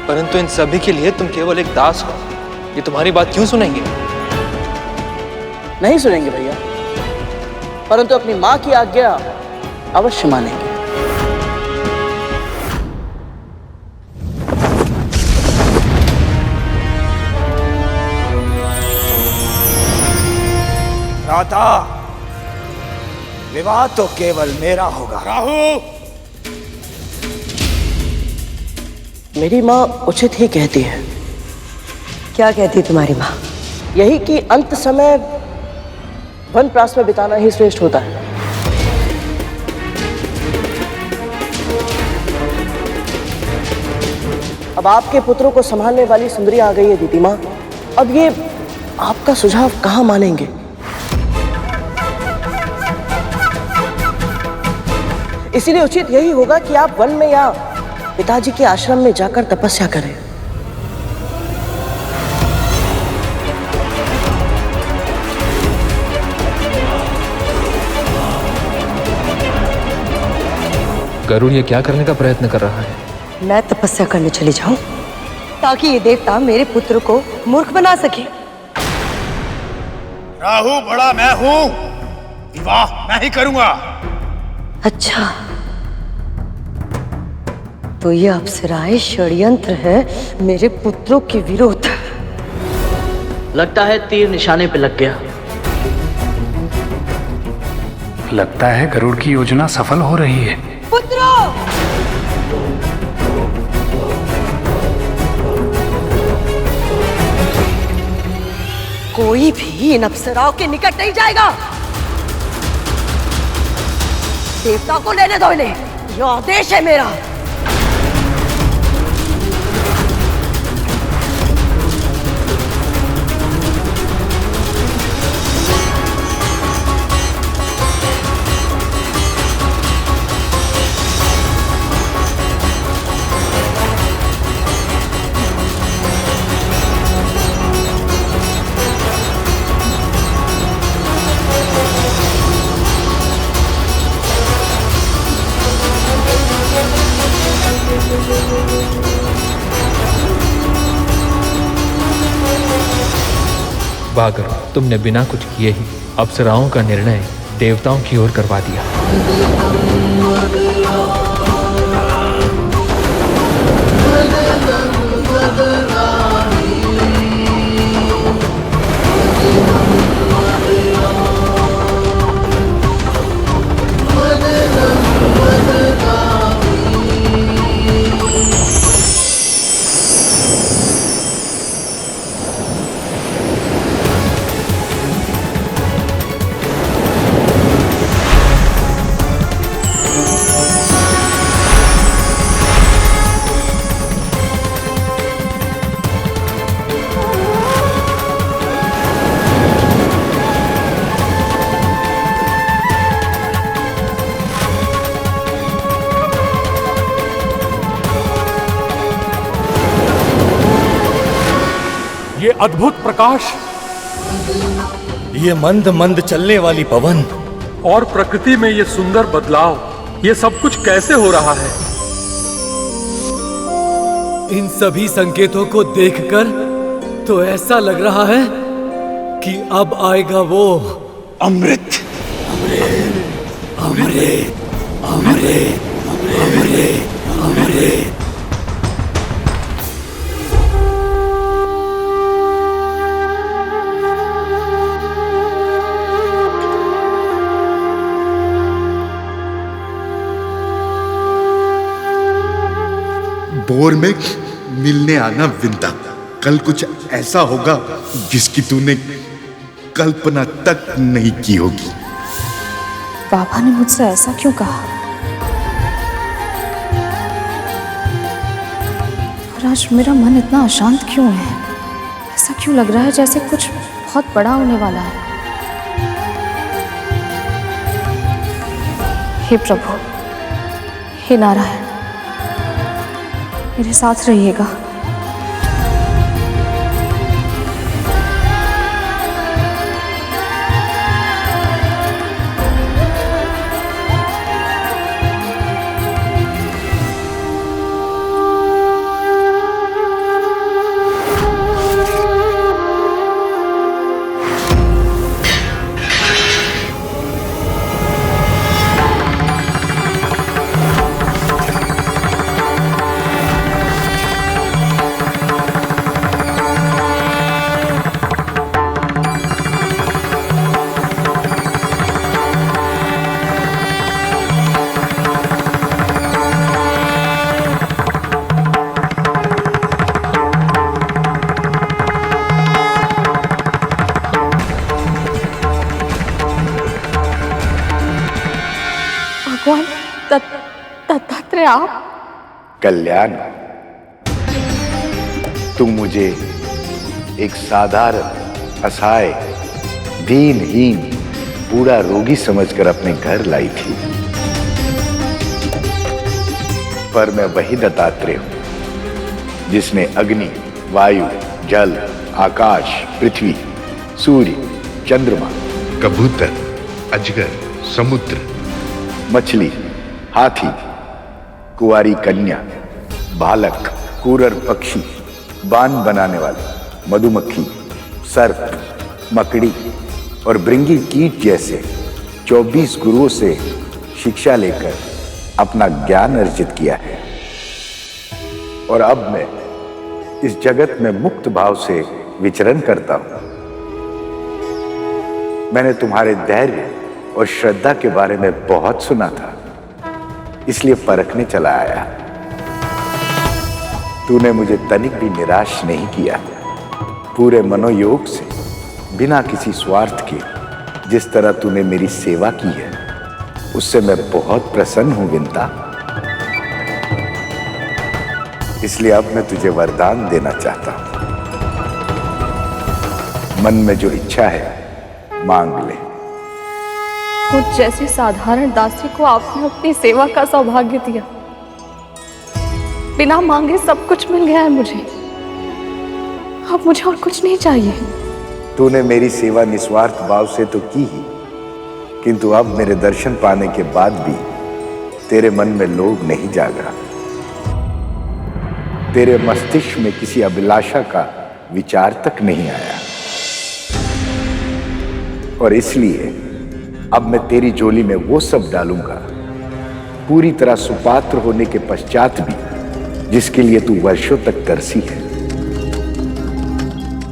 S8: परंतु इन सभी के लिए तुम केवल एक दास हो। ये तुम्हारी बात क्यों सुनेंगे?
S5: नहीं सुनेंगे भैया, परंतु अपनी मां की आज्ञा अवश्य मानेंगे।
S2: भ्राता, विवाह तो केवल मेरा होगा।
S7: राहु,
S5: मेरी माँ उचित ही कहती है।
S14: क्या कहती तुम्हारी माँ?
S5: यही कि अंत समय वनप्रास में बिताना ही श्रेष्ठ होता है। अब आपके पुत्रों को संभालने वाली सुंदरी आ गई है दीदी माँ। अब ये आपका सुझाव कहाँ मानेंगे? इसीलिए उचित यही होगा कि आप वन में या पिताजी के आश्रम में जाकर तपस्या करें।
S8: गरुड़ ये क्या करने का प्रयत्न कर रहा है?
S14: मैं तपस्या करने चली जाऊं ताकि ये देवता मेरे पुत्र को मूर्ख बना सके।
S3: राहु बड़ा मैं हूं, विवाह मैं ही करूंगा।
S14: अच्छा, तो ये अप्सराएं षड्यंत्र है मेरे पुत्रों के विरुद्ध।
S5: लगता है तीर निशाने पे लग गया।
S12: लगता है गरुड़ की योजना सफल हो रही है।
S14: पुत्रों, कोई भी इन अप्सराओं के निकट नहीं जाएगा। देवता को लेने दो इन्हें, यह आदेश है मेरा।
S8: वाह गरुड़, तुमने बिना कुछ किए ही अप्सराओं का निर्णय देवताओं की ओर करवा दिया।
S17: ये अद्भुत प्रकाश,
S20: ये मंद मंद चलने वाली पवन
S17: और प्रकृति में ये सुंदर बदलाव, ये सब कुछ कैसे हो रहा है?
S4: इन सभी संकेतों को देखकर तो ऐसा लग रहा है कि अब आएगा वो
S3: अमृत।
S4: अमृत, अमृत, अमृत, अमृत, अमृत।
S3: बोर में मिलने आना विंता, कल कुछ ऐसा होगा जिसकी तूने कल्पना तक नहीं की होगी।
S10: बाबा ने मुझसे ऐसा क्यों कहा? और आज मेरा मन इतना अशांत क्यों है? ऐसा क्यों लग रहा है जैसे कुछ बहुत बड़ा होने वाला है? हे प्रभु, हे नारायण, मेरे साथ रहिएगा। आप?
S9: कल्याण, तुम मुझे एक साधारण, असहाय, दीनहीन, बूढ़ा रोगी समझकर अपने घर लाई थी, पर मैं वही दत्तात्रेय हूं जिसने अग्नि, वायु, जल, आकाश, पृथ्वी, सूर्य, चंद्रमा, कबूतर, अजगर, समुद्र, मछली, हाथी, कुंवारी कन्या, बालक, कूरर पक्षी, बाण बनाने वाले, मधुमक्खी, सर्प, मकड़ी और भृंगी कीट जैसे 24 गुरुओं से शिक्षा लेकर अपना ज्ञान अर्जित किया है। और अब मैं इस जगत में मुक्त भाव से विचरण करता हूं। मैंने तुम्हारे धैर्य और श्रद्धा के बारे में बहुत सुना था, इसलिए परखने चला आया। तूने मुझे तनिक भी निराश नहीं किया। पूरे मनोयोग से, बिना किसी स्वार्थ के, जिस तरह तूने मेरी सेवा की है, उससे मैं बहुत प्रसन्न हूं विंता। इसलिए अब मैं तुझे वरदान देना चाहता हूं। मन में जो इच्छा है मांग ले।
S10: मुझ जैसी साधारण दासी को आपने अपनी सेवा का सौभाग्य दिया। बिना मांगे सब कुछ मिल गया है मुझे। अब मुझे और कुछ नहीं चाहिए।
S9: तूने मेरी सेवा निस्वार्थ भाव से तो की ही, किंतु अब मेरे दर्शन पाने के बाद भी तेरे मन में लोभ नहीं जागा। तेरे मस्तिष्क में किसी अभिलाषा का विचार तक नहीं आया, और इसलिए अब मैं तेरी झोली में वो सब डालूंगा, पूरी तरह सुपात्र होने के पश्चात भी, जिसके लिए तू वर्षों तक तरसी है।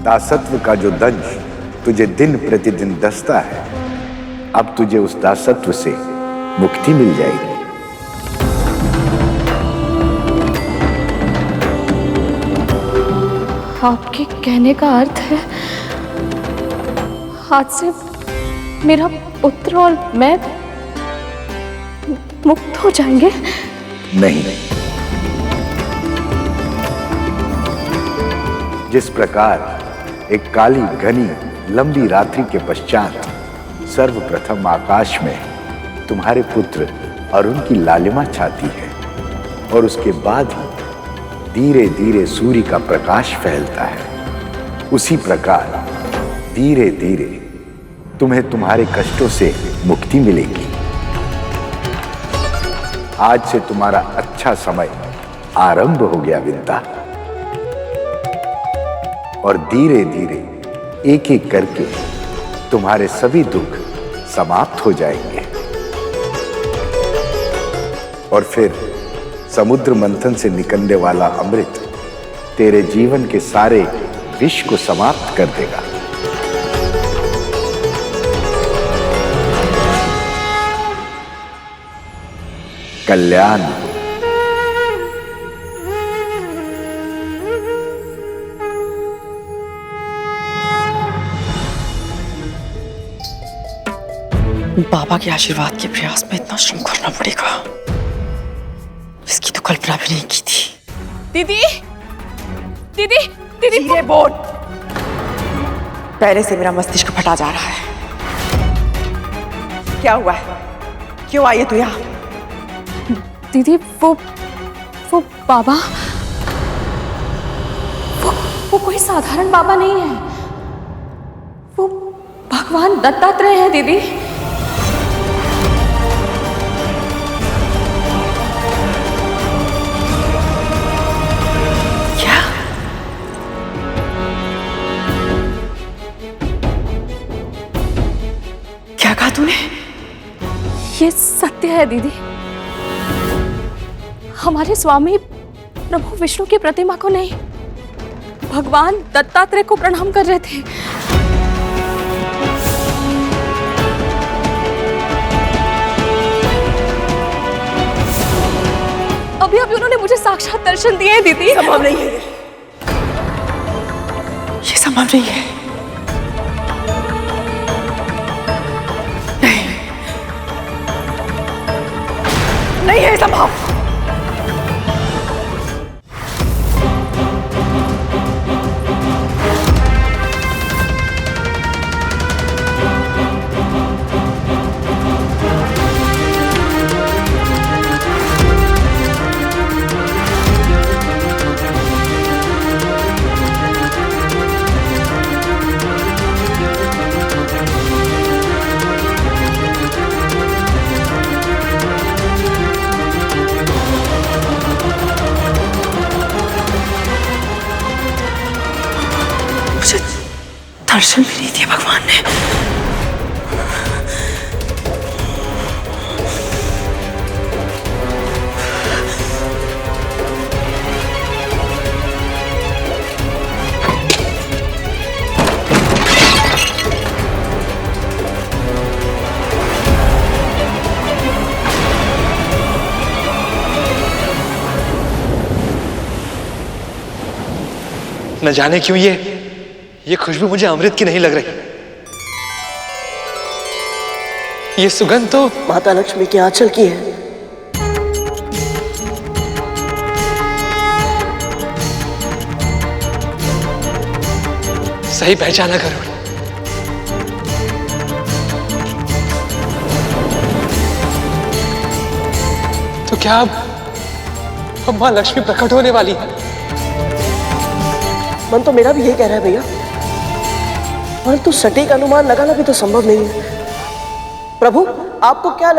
S9: दासत्व का जो दंश तुझे दिन प्रतिदिन दसता है, अब तुझे उस दासत्व से मुक्ति मिल जाएगी।
S10: आपके कहने का अर्थ है आज से मेरा पुत्र और मैं मुक्त हो जाएंगे?
S9: नहीं, जिस प्रकार एक काली घनी लंबी रात्रि के पश्चात सर्वप्रथम आकाश में तुम्हारे पुत्र अरुण की लालिमा छाती है, और उसके बाद ही धीरे धीरे सूर्य का प्रकाश फैलता है, उसी प्रकार धीरे धीरे तुम्हें तुम्हारे कष्टों से मुक्ति मिलेगी। आज से तुम्हारा अच्छा समय आरंभ हो गया विंता, और धीरे धीरे एक एक करके तुम्हारे सभी दुख समाप्त हो जाएंगे, और फिर समुद्र मंथन से निकलने वाला अमृत तेरे जीवन के सारे विष को समाप्त कर देगा। कल्याण।
S11: बाबा के आशीर्वाद के प्रयास में इतना श्रम करना पड़ेगा, इसकी तो कल्पना भी नहीं की थी।
S10: दीदी, दीदी, दीदी,
S11: धीरे बोल। पहले से मेरा मस्तिष्क फटा जा रहा है। क्या हुआ है? क्यों आई है तू यहाँ?
S10: दीदी, वो बाबा, वो कोई साधारण बाबा नहीं है। वो भगवान दत्तात्रेय है दीदी।
S11: क्या कहा तूने?
S10: ये सत्य है दीदी। हमारे स्वामी प्रभु विष्णु की प्रतिमा को नहीं, भगवान दत्तात्रेय को प्रणाम कर रहे थे। अभी अभी उन्होंने मुझे साक्षात दर्शन दिए हैं दीदी।
S11: संभव नहीं है, ये संभव नहीं है। नहीं है संभव। दर्शन भी नहीं दिया भगवान ने।
S8: न जाने क्यों ये खुशबू मुझे अमृत की नहीं लग रही। ये सुगंध तो
S5: माता लक्ष्मी के आंचल की है।
S8: सही पहचाना गरुड़। तो क्या अब मां लक्ष्मी प्रकट होने वाली है?
S5: मन तो मेरा भी यही कह रहा है भैया, परंतु सटीक अनुमान लगाना भी तो संभव नहीं है। प्रभु आपको क्या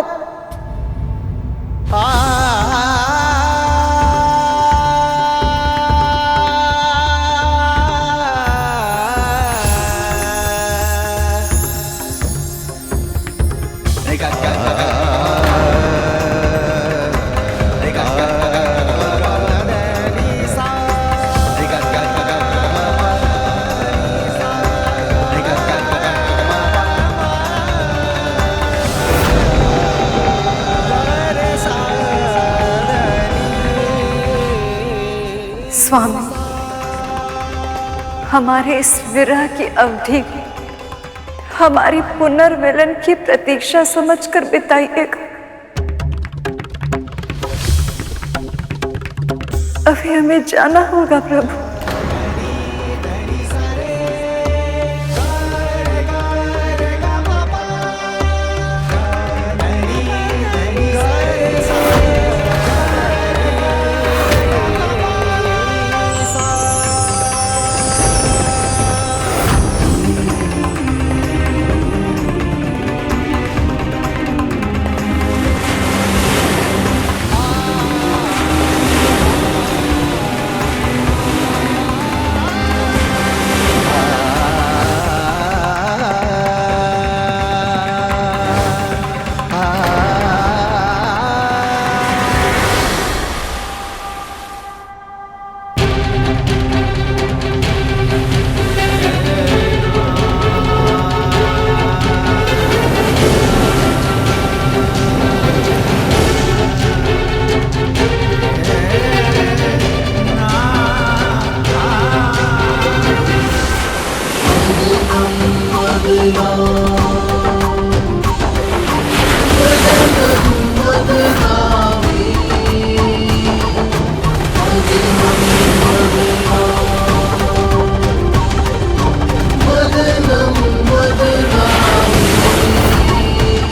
S16: स्वामी, हमारे इस विरह की अवधि हमारी पुनर्मिलन की प्रतीक्षा समझकर बिताइएगा। अभी हमें जाना होगा प्रभु।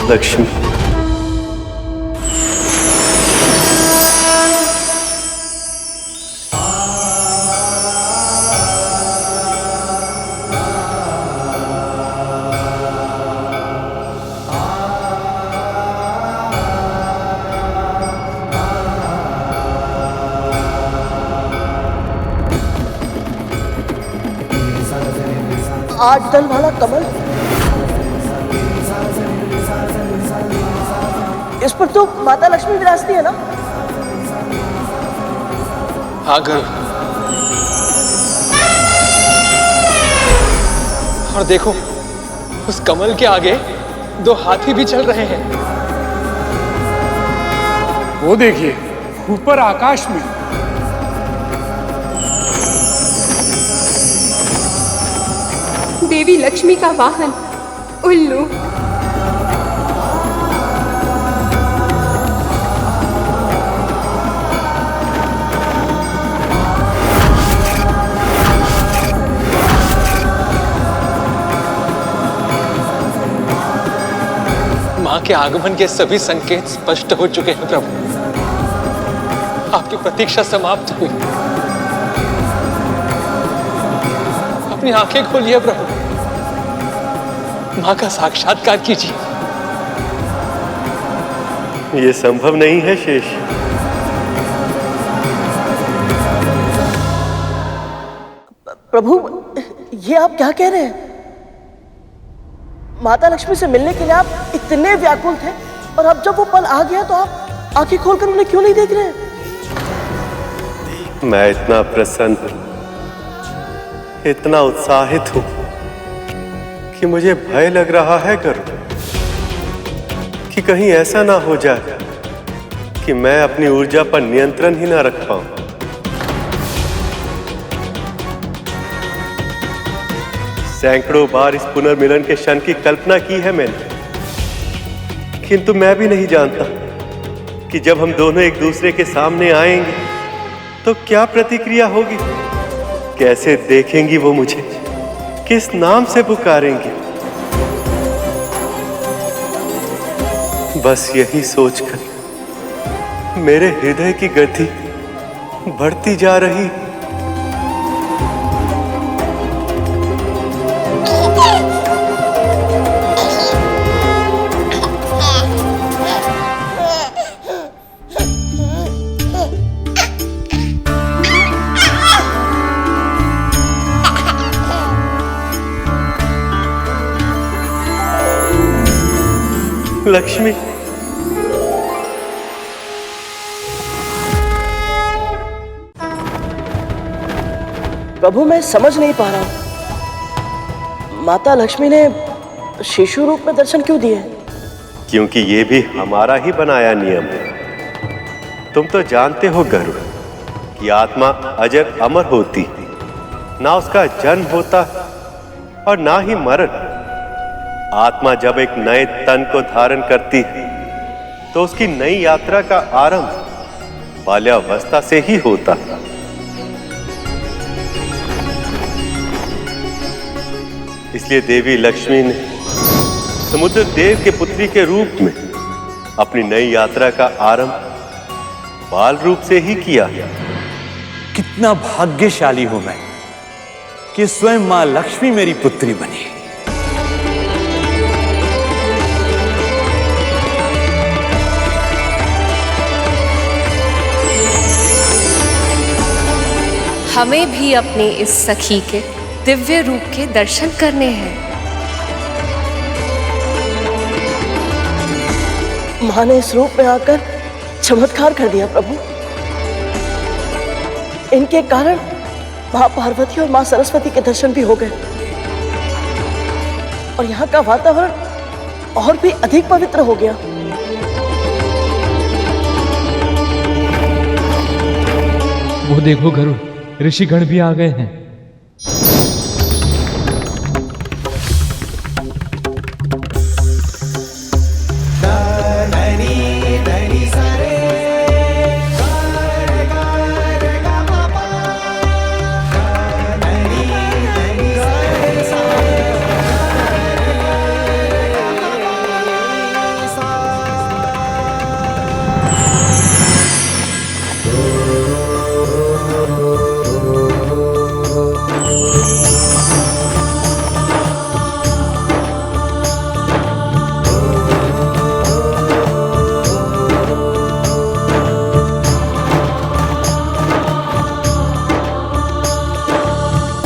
S6: लक्ष्मी,
S5: आठ दल वाला कमल, इस पर तो माता लक्ष्मी विराजती है ना?
S8: हाँ गरुड़। और देखो, उस कमल के आगे दो हाथी भी चल रहे हैं।
S12: वो देखिए, ऊपर आकाश में।
S16: देवी लक्ष्मी का वाहन उल्लू।
S8: मां के आगमन के सभी संकेत स्पष्ट हो चुके हैं प्रभु। आपकी प्रतीक्षा समाप्त हुई। अपनी आंखें खोलिए प्रभु, मां का साक्षात्कार कीजिए।
S6: ये संभव नहीं है शेष।
S5: प्रभु, ये आप क्या कह रहे हैं? माता लक्ष्मी से मिलने के लिए आप इतने व्याकुल थे, और अब जब वो पल आ गया तो आप आंखें खोलकर उन्हें क्यों नहीं देख रहे?
S6: मैं इतना प्रसन्न, इतना उत्साहित हूं कि मुझे भय लग रहा है गरुड़, कि कहीं ऐसा ना हो जाए कि मैं अपनी ऊर्जा पर नियंत्रण ही ना रख पाऊं। सैकड़ों बार इस पुनर्मिलन के क्षण की कल्पना की है मैंने, किंतु मैं भी नहीं जानता कि जब हम दोनों एक दूसरे के सामने आएंगे तो क्या प्रतिक्रिया होगी, कैसे देखेंगी वो मुझे, किस नाम से पुकारेंगी। बस यही सोचकर मेरे हृदय की गति बढ़ती जा रही। लक्ष्मी,
S5: प्रभु मैं समझ नहीं पा रहा हूं, माता लक्ष्मी ने शिशु रूप में दर्शन क्यों दिए?
S6: क्योंकि ये भी हमारा ही बनाया नियम है। तुम तो जानते हो गरुड़ कि आत्मा अजर अमर होती, ना उसका जन्म होता और ना ही मरण। आत्मा जब एक नए तन को धारण करती है तो उसकी नई यात्रा का आरंभ बाल्यावस्था से ही होता है। इसलिए देवी लक्ष्मी ने समुद्र देव के पुत्री के रूप में अपनी नई यात्रा का आरंभ बाल रूप से ही किया।
S20: कितना भाग्यशाली हूं मैं कि स्वयं मां लक्ष्मी मेरी पुत्री बनी।
S18: हमें भी अपने इस सखी के दिव्य रूप के दर्शन करने हैं।
S5: मां ने इस रूप में आकर चमत्कार कर दिया प्रभु। इनके कारण मां पार्वती और मां सरस्वती के दर्शन भी हो गए, और यहाँ का वातावरण और भी अधिक पवित्र हो गया।
S15: वो देखो गरुड़, ऋषिगण भी आ गए हैं।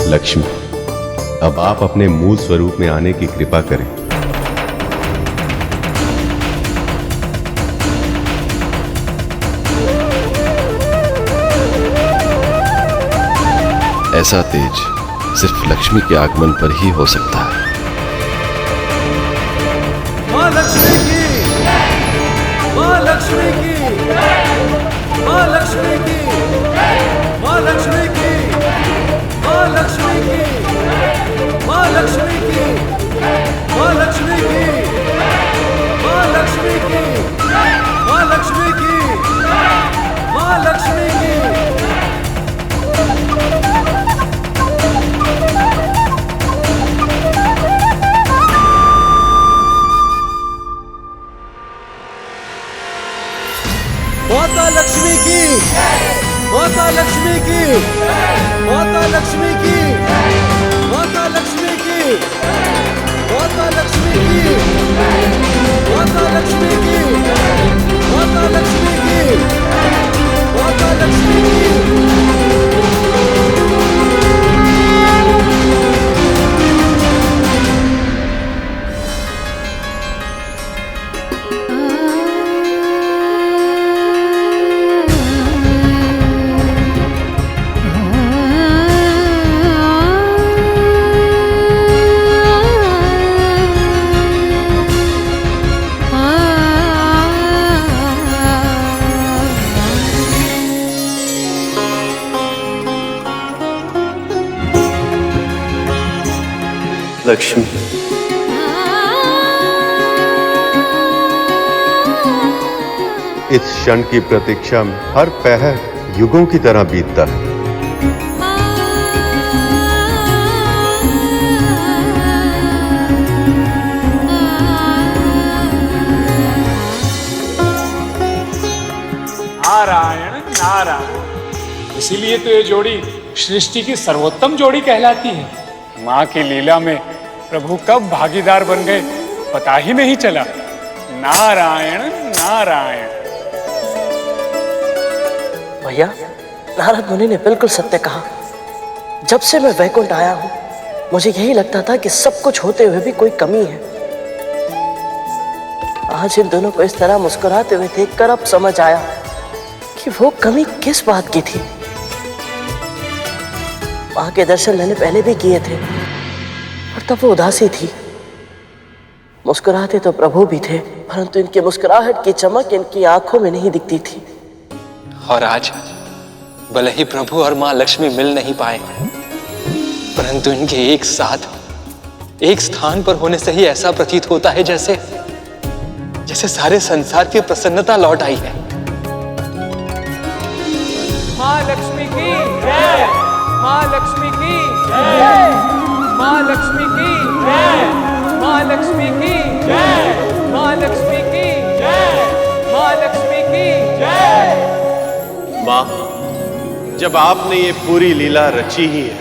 S6: लक्ष्मी, अब आप अपने मूल स्वरूप में आने की कृपा करें।
S1: ऐसा तेज सिर्फ लक्ष्मी के आगमन पर ही हो सकता है।
S4: मां लक्ष्मी की, मां लक्ष्मी की, मां लक्ष्मी की, मां लक्ष्मी की, मां लक्ष्मी की, मां लक्ष्मी की, मां लक्ष्मी की, मां लक्ष्मी की, मां लक्ष्मी की, मां लक्ष्मी की। माता लक्ष्मी की, माता लक्ष्मी की, माता लक्ष्मी की, माता लक्ष्मी की, माता लक्ष्मी की, माता लक्ष्मी की, माता लक्ष्मी की, माता लक्ष्मी की।
S6: लक्ष्मी। इस क्षण की प्रतीक्षा में हर पहर युगों की तरह बीतता है।
S12: नारायण नारायण। इसीलिए तो ये जोड़ी सृष्टि की सर्वोत्तम जोड़ी कहलाती है। माँ की लीला में प्रभु कब भागीदार बन गए पता ही नहीं चला। नारायण नारायण।
S5: भैया, नारद मुनि ने बिल्कुल सत्य कहा। जब से मैं वैकुंठ आया हूं, मुझे यही लगता था कि सब कुछ होते हुए भी कोई कमी है। आज इन दोनों को इस तरह मुस्कुराते हुए देखकर अब समझ आया कि वो कमी किस बात की थी। मां के दर्शन मैंने पहले भी किए थे और तब वो उदासी थी। मुस्कुराते तो प्रभु भी थे, परंतु इनकी मुस्कुराहट की चमक इनकी आंखों में नहीं दिखती थी।
S8: और आज भले ही प्रभु और मां लक्ष्मी मिल नहीं पाए, परंतु इनके एक साथ एक स्थान पर होने से ही ऐसा प्रतीत होता है जैसे सारे संसार की प्रसन्नता लौट आई है।
S19: मां लक्ष्मी की जय, मां लक्ष्मी की जय, मां लक्ष्मी की जय, मां लक्ष्मी की जय, मां लक्ष्मी की जय, मां लक्ष्मी की जय।
S6: मां, जब आपने ये पूरी लीला रची ही है,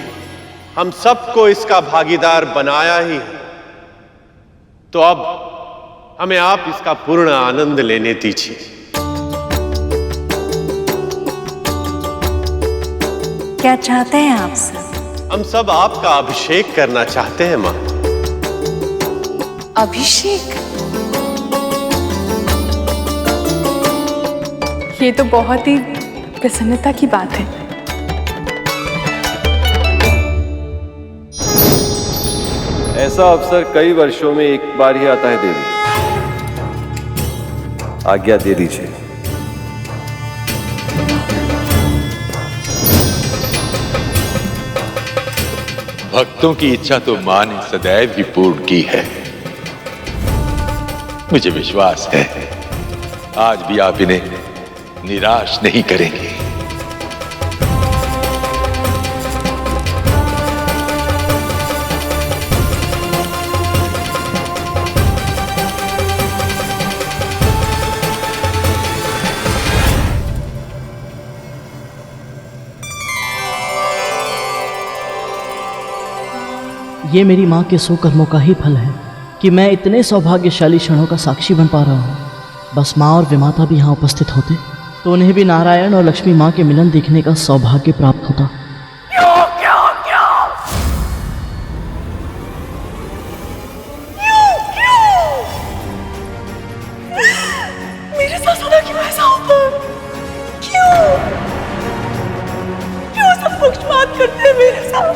S6: हम सबको इसका भागीदार बनाया ही है, तो अब हमें आप इसका पूर्ण आनंद लेने दीजिए।
S16: क्या चाहते हैं आप सब?
S6: हम सब आपका अभिषेक करना चाहते हैं मां।
S16: अभिषेक? ये तो बहुत ही प्रसन्नता की बात है।
S6: ऐसा अवसर कई वर्षों में एक बार ही आता है देवी। आज्ञा दे दीजिए।
S21: भक्तों की इच्छा तो मां ने सदैव ही पूर्ण की है। मुझे विश्वास है आज भी आप इन्हें निराश नहीं करेंगे।
S5: ये मेरी माँ के सुकर्मों का ही फल है कि मैं इतने सौभाग्यशाली क्षणों का साक्षी बन पा रहा हूँ। बस माँ और विमाता भी यहाँ उपस्थित होते तो उन्हें भी नारायण और लक्ष्मी माँ के मिलन देखने का सौभाग्य प्राप्त होता।
S11: मेरे साथ सदा क्यों ऐसा होता है? क्यों क्यों सब पक्षपात करते हैं मेरे साथ?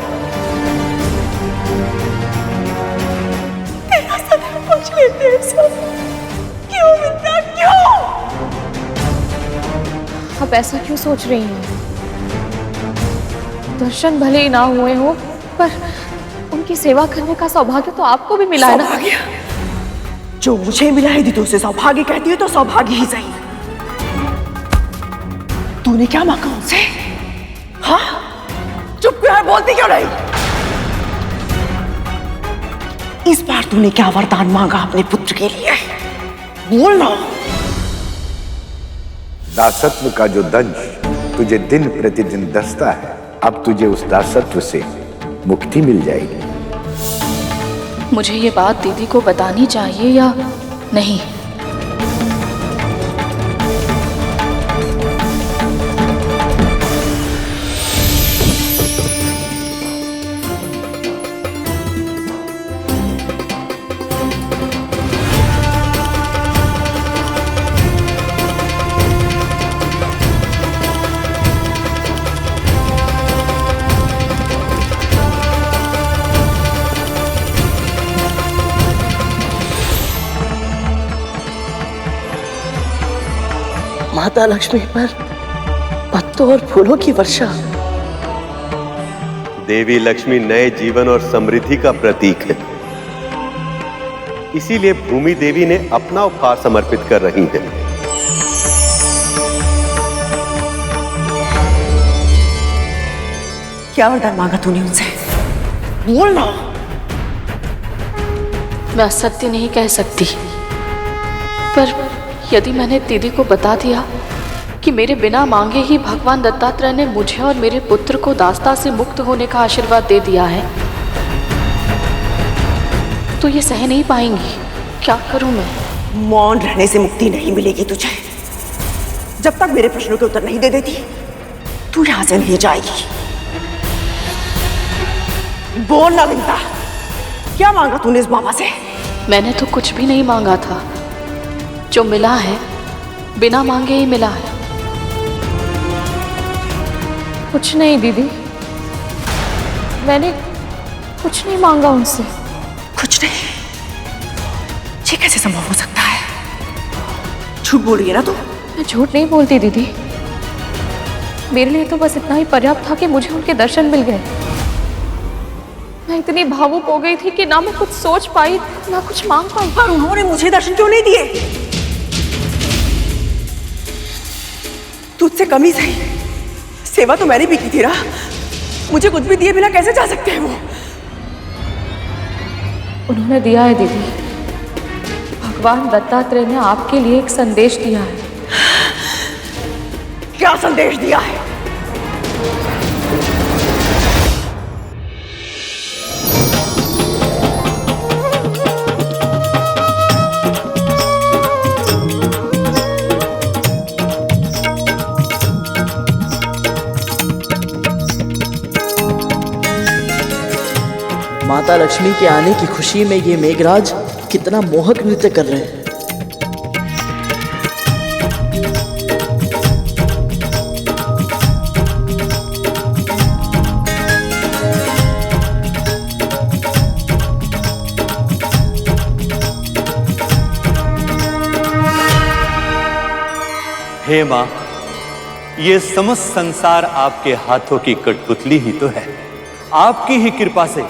S11: तेरा सदैव पक्ष लेते हैं सब। क्यों विद्या, क्यों?
S10: आप ऐसा क्यों सोच रही हैं? दर्शन भले ही ना हुए हो, पर उनकी सेवा करने का सौभाग्य तो आपको भी मिला है ना।
S11: जो मुझे मिला है दीदी उसे सौभाग्य कहती है तो सौभाग्य ही सही। तूने क्या मांगा उनसे? हाँ, चुप क्यों है, बोलती क्यों नहीं? इस बार तूने क्या वरदान मांगा अपने पुत्र के लिए? बोलना।
S9: दासत्व का जो दंश तुझे दिन प्रतिदिन दसता है, अब तुझे उस दासत्व से मुक्ति मिल जाएगी।
S10: मुझे ये बात दीदी को बतानी चाहिए या नहीं?
S5: माता लक्ष्मी पर पत्तों और फूलों की वर्षा।
S6: देवी लक्ष्मी नए जीवन और समृद्धि का प्रतीक है। इसीलिए भूमि देवी ने अपना उपहार समर्पित कर रही हैं।
S11: क्या वरदान मांगा तूने उनसे? बोलना।
S10: मैं असत्य नहीं कह सकती, पर यदि मैंने दीदी को बता दिया कि मेरे बिना मांगे ही भगवान दत्तात्रेय ने मुझे और मेरे पुत्र को दास्ता से मुक्त होने का आशीर्वाद दे दिया है, तो ये सह नहीं पाएंगी। क्या करूं मैं?
S11: मौन रहने से मुक्ति नहीं मिलेगी तुझे। जब तक मेरे प्रश्नों के उत्तर नहीं दे देती, तू यहां से नहीं जाएगी। बोल ना विंता, क्या मांगा तूने इस बाबा से?
S10: मैंने तो कुछ भी नहीं मांगा था। जो मिला है बिना मांगे ही मिला है। कुछ नहीं दीदी, मैंने कुछ नहीं मांगा उनसे।
S11: कुछ नहीं? ये कैसे संभव हो सकता है? झूठ बोल रही है ना तू?
S10: मैं झूठ नहीं बोलती दीदी। मेरे लिए तो बस इतना ही पर्याप्त था कि मुझे उनके दर्शन मिल गए। मैं इतनी भावुक हो गई थी कि ना मैं कुछ सोच पाई ना कुछ मांग पाई।
S11: पर उन्होंने मुझे दर्शन क्यों नहीं दिए? तुझसे कमी सही, सेवा तो मैंने भी की थी ना। मुझे कुछ भी दिए बिना कैसे जा सकते हैं वो?
S10: उन्होंने दिया है दीदी। भगवान दत्तात्रेय ने आपके लिए एक संदेश दिया है।
S11: क्या संदेश दिया है?
S5: माता लक्ष्मी के आने की खुशी में ये मेघराज कितना मोहक नृत्य कर रहे हैं।
S13: हे मां, ये समस्त संसार आपके हाथों की कठपुतली ही तो है। आपकी ही कृपा से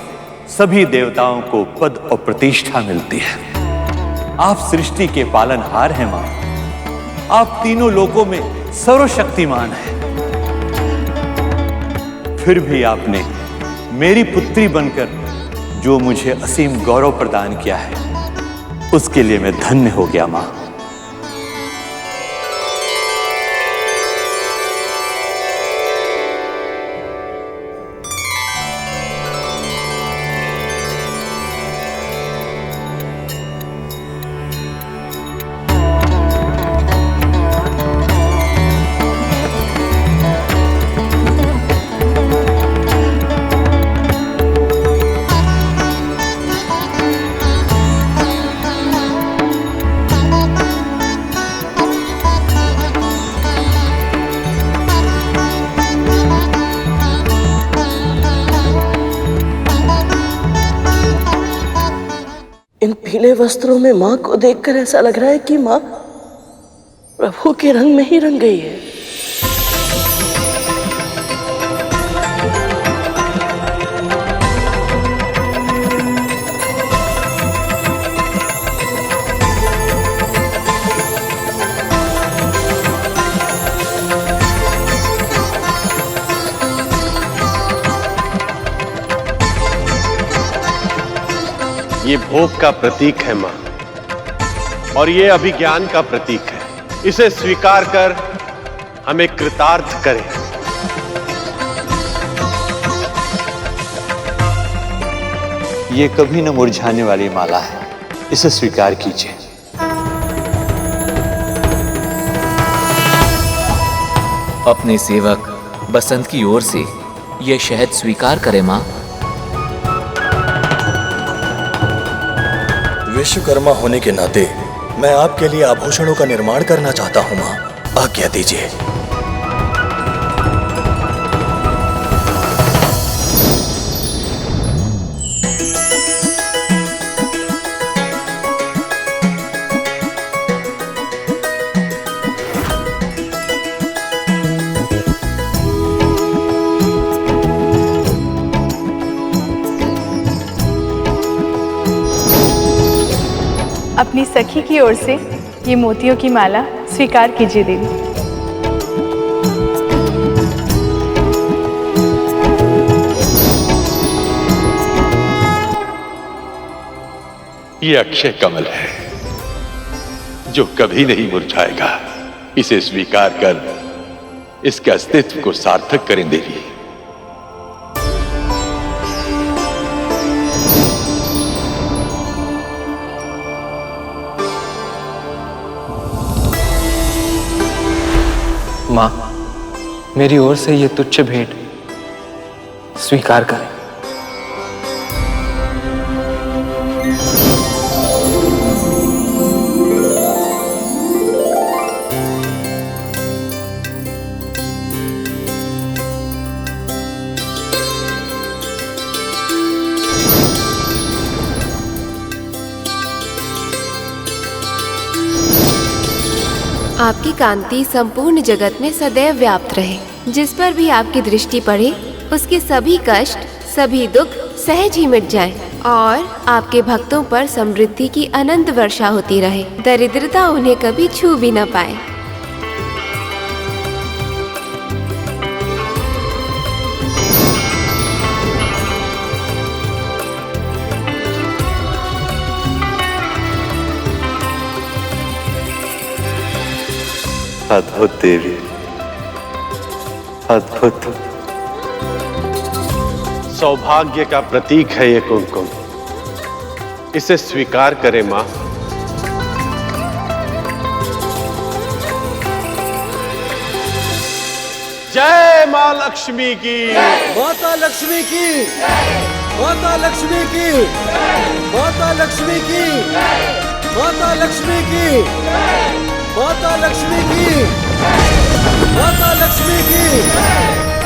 S13: सभी देवताओं को पद और प्रतिष्ठा मिलती है। आप सृष्टि के पालनहार हैं मां। आप तीनों लोकों में सर्वशक्तिमान हैं। फिर भी आपने मेरी पुत्री बनकर जो मुझे असीम गौरव प्रदान किया है, उसके लिए मैं धन्य हो गया मां।
S5: इन पीले वस्त्रों में माँ को देखकर ऐसा लग रहा है कि माँ प्रभु के रंग में ही रंग गई है।
S6: ये भोग का प्रतीक है मां, और ये अभिज्ञान का प्रतीक है। इसे स्वीकार कर हमें कृतार्थ करें।
S13: ये कभी न मुरझाने वाली माला है, इसे स्वीकार कीजिए।
S22: अपने सेवक बसंत की ओर से यह शहद स्वीकार करें मां।
S20: विश्वकर्मा होने के नाते मैं आपके लिए आभूषणों का निर्माण करना चाहता हूं मां, आज्ञा दीजिए।
S2: अपनी सखी की ओर से ये मोतियों की माला स्वीकार कीजिए देवी।
S7: ये अक्षय कमल है जो कभी नहीं मुरझाएगा। इसे स्वीकार कर इसके अस्तित्व को सार्थक करें देवी।
S8: मां, मेरी ओर से ये तुच्छ भेंट स्वीकार करें।
S18: आपकी कांति संपूर्ण जगत में सदैव व्याप्त रहे। जिस पर भी आपकी दृष्टि पड़े उसके सभी कष्ट, सभी दुख सहज ही मिट जाएं और आपके भक्तों पर समृद्धि की अनंत वर्षा होती रहे। दरिद्रता उन्हें कभी छू भी न पाए।
S6: अद्भुत देवी, अद्भुत। सौभाग्य का प्रतीक है ये कुमकुम, इसे स्वीकार करें मां। जय मां लक्ष्मी की,
S20: माता लक्ष्मी की, माता लक्ष्मी की, माता लक्ष्मी की, माता लक्ष्मी की, माता लक्ष्मी की, माता लक्ष्मी की,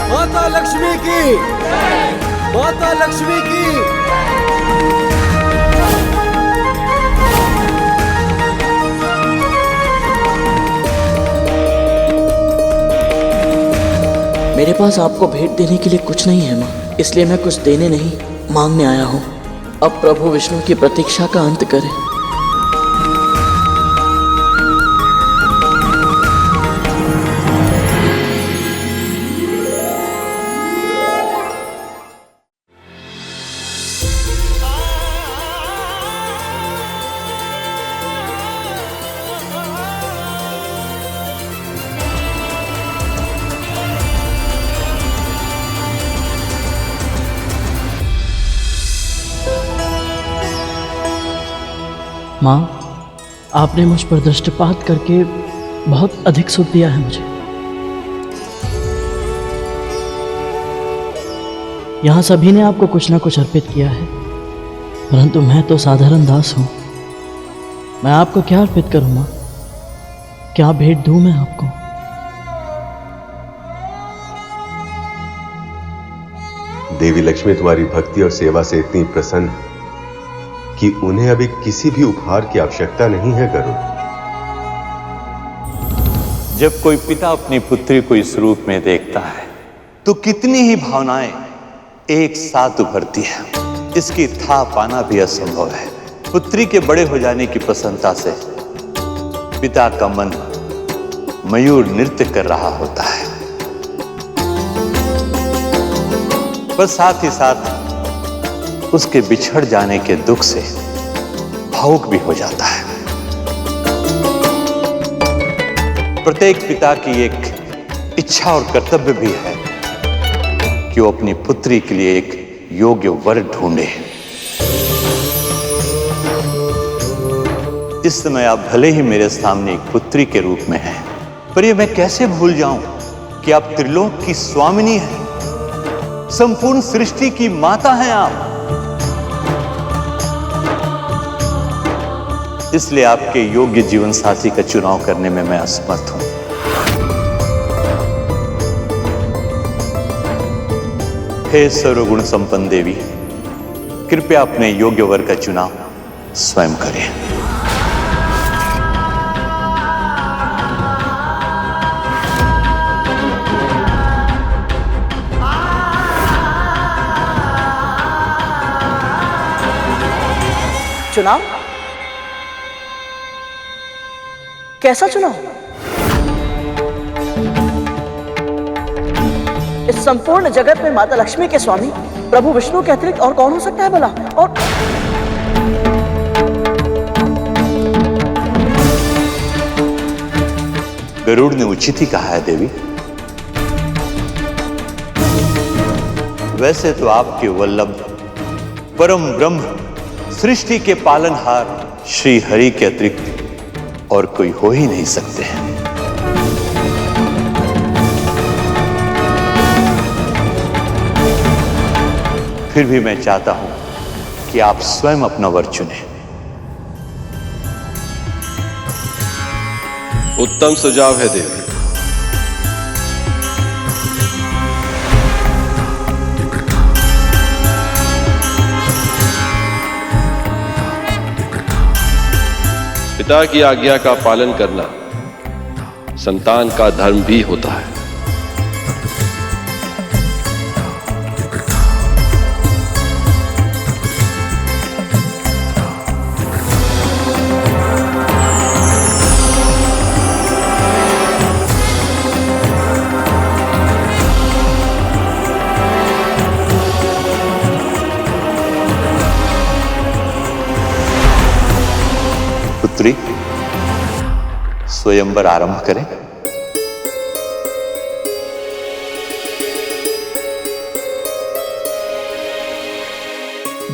S20: माता लक्ष्मी की, माता लक्ष्मी की।
S5: मेरे पास आपको भेंट देने के लिए कुछ नहीं है माँ, इसलिए मैं कुछ देने नहीं मांगने आया हूँ। अब प्रभु विष्णु की प्रतीक्षा का अंत करें। माँ, आपने मुझ पर दृष्टिपात करके बहुत अधिक सुख दिया है मुझे। यहाँ सभी ने आपको कुछ ना कुछ अर्पित किया है, परंतु मैं तो साधारण दास हूँ। मैं आपको क्या अर्पित करूँ माँ? क्या भेंट दूँ मैं आपको?
S6: देवी लक्ष्मी तुम्हारी भक्ति और सेवा से इतनी प्रसन्न है कि उन्हें अभी किसी भी उपहार की आवश्यकता नहीं है गरुड़।
S13: जब कोई पिता अपनी पुत्री को इस रूप में देखता है तो कितनी ही भावनाएं एक साथ उभरती है। इसकी था पाना भी असंभव है। पुत्री के बड़े हो जाने की प्रसन्नता से पिता का मन मयूर नृत्य कर रहा होता है, पर साथ ही साथ उसके बिछड़ जाने के दुख से भावुक भी हो जाता है। प्रत्येक पिता की एक इच्छा और कर्तव्य भी है कि वो अपनी पुत्री के लिए एक योग्य वर ढूंढे। इस समय आप भले ही मेरे सामने एक पुत्री के रूप में हैं, पर यह मैं कैसे भूल जाऊं कि आप त्रिलोक की स्वामिनी हैं, संपूर्ण सृष्टि की माता हैं आप। इसलिए आपके योग्य जीवन साथी का चुनाव करने में मैं असमर्थ हूं। हे सर्वगुण संपन्न देवी, कृपया अपने योग्य वर का चुनाव स्वयं करें।
S11: चुनाव?
S5: कैसा चुनाव? इस संपूर्ण जगत में माता लक्ष्मी के स्वामी प्रभु विष्णु के अतिरिक्त और कौन हो सकता है भला? और
S13: गरुड़ ने उचित ही कहा है देवी। वैसे तो आपके वल्लभ परम ब्रह्म सृष्टि के पालनहार श्री हरि के अतिरिक्त और कोई हो ही नहीं सकते हैं। फिर भी मैं चाहता हूं कि आप स्वयं अपना वर चुनें।
S1: उत्तम सुझाव है देवी। पिता की आज्ञा का पालन करना संतान का धर्म भी होता है।
S13: पुत्री, स्वयंवर आरंभ करें।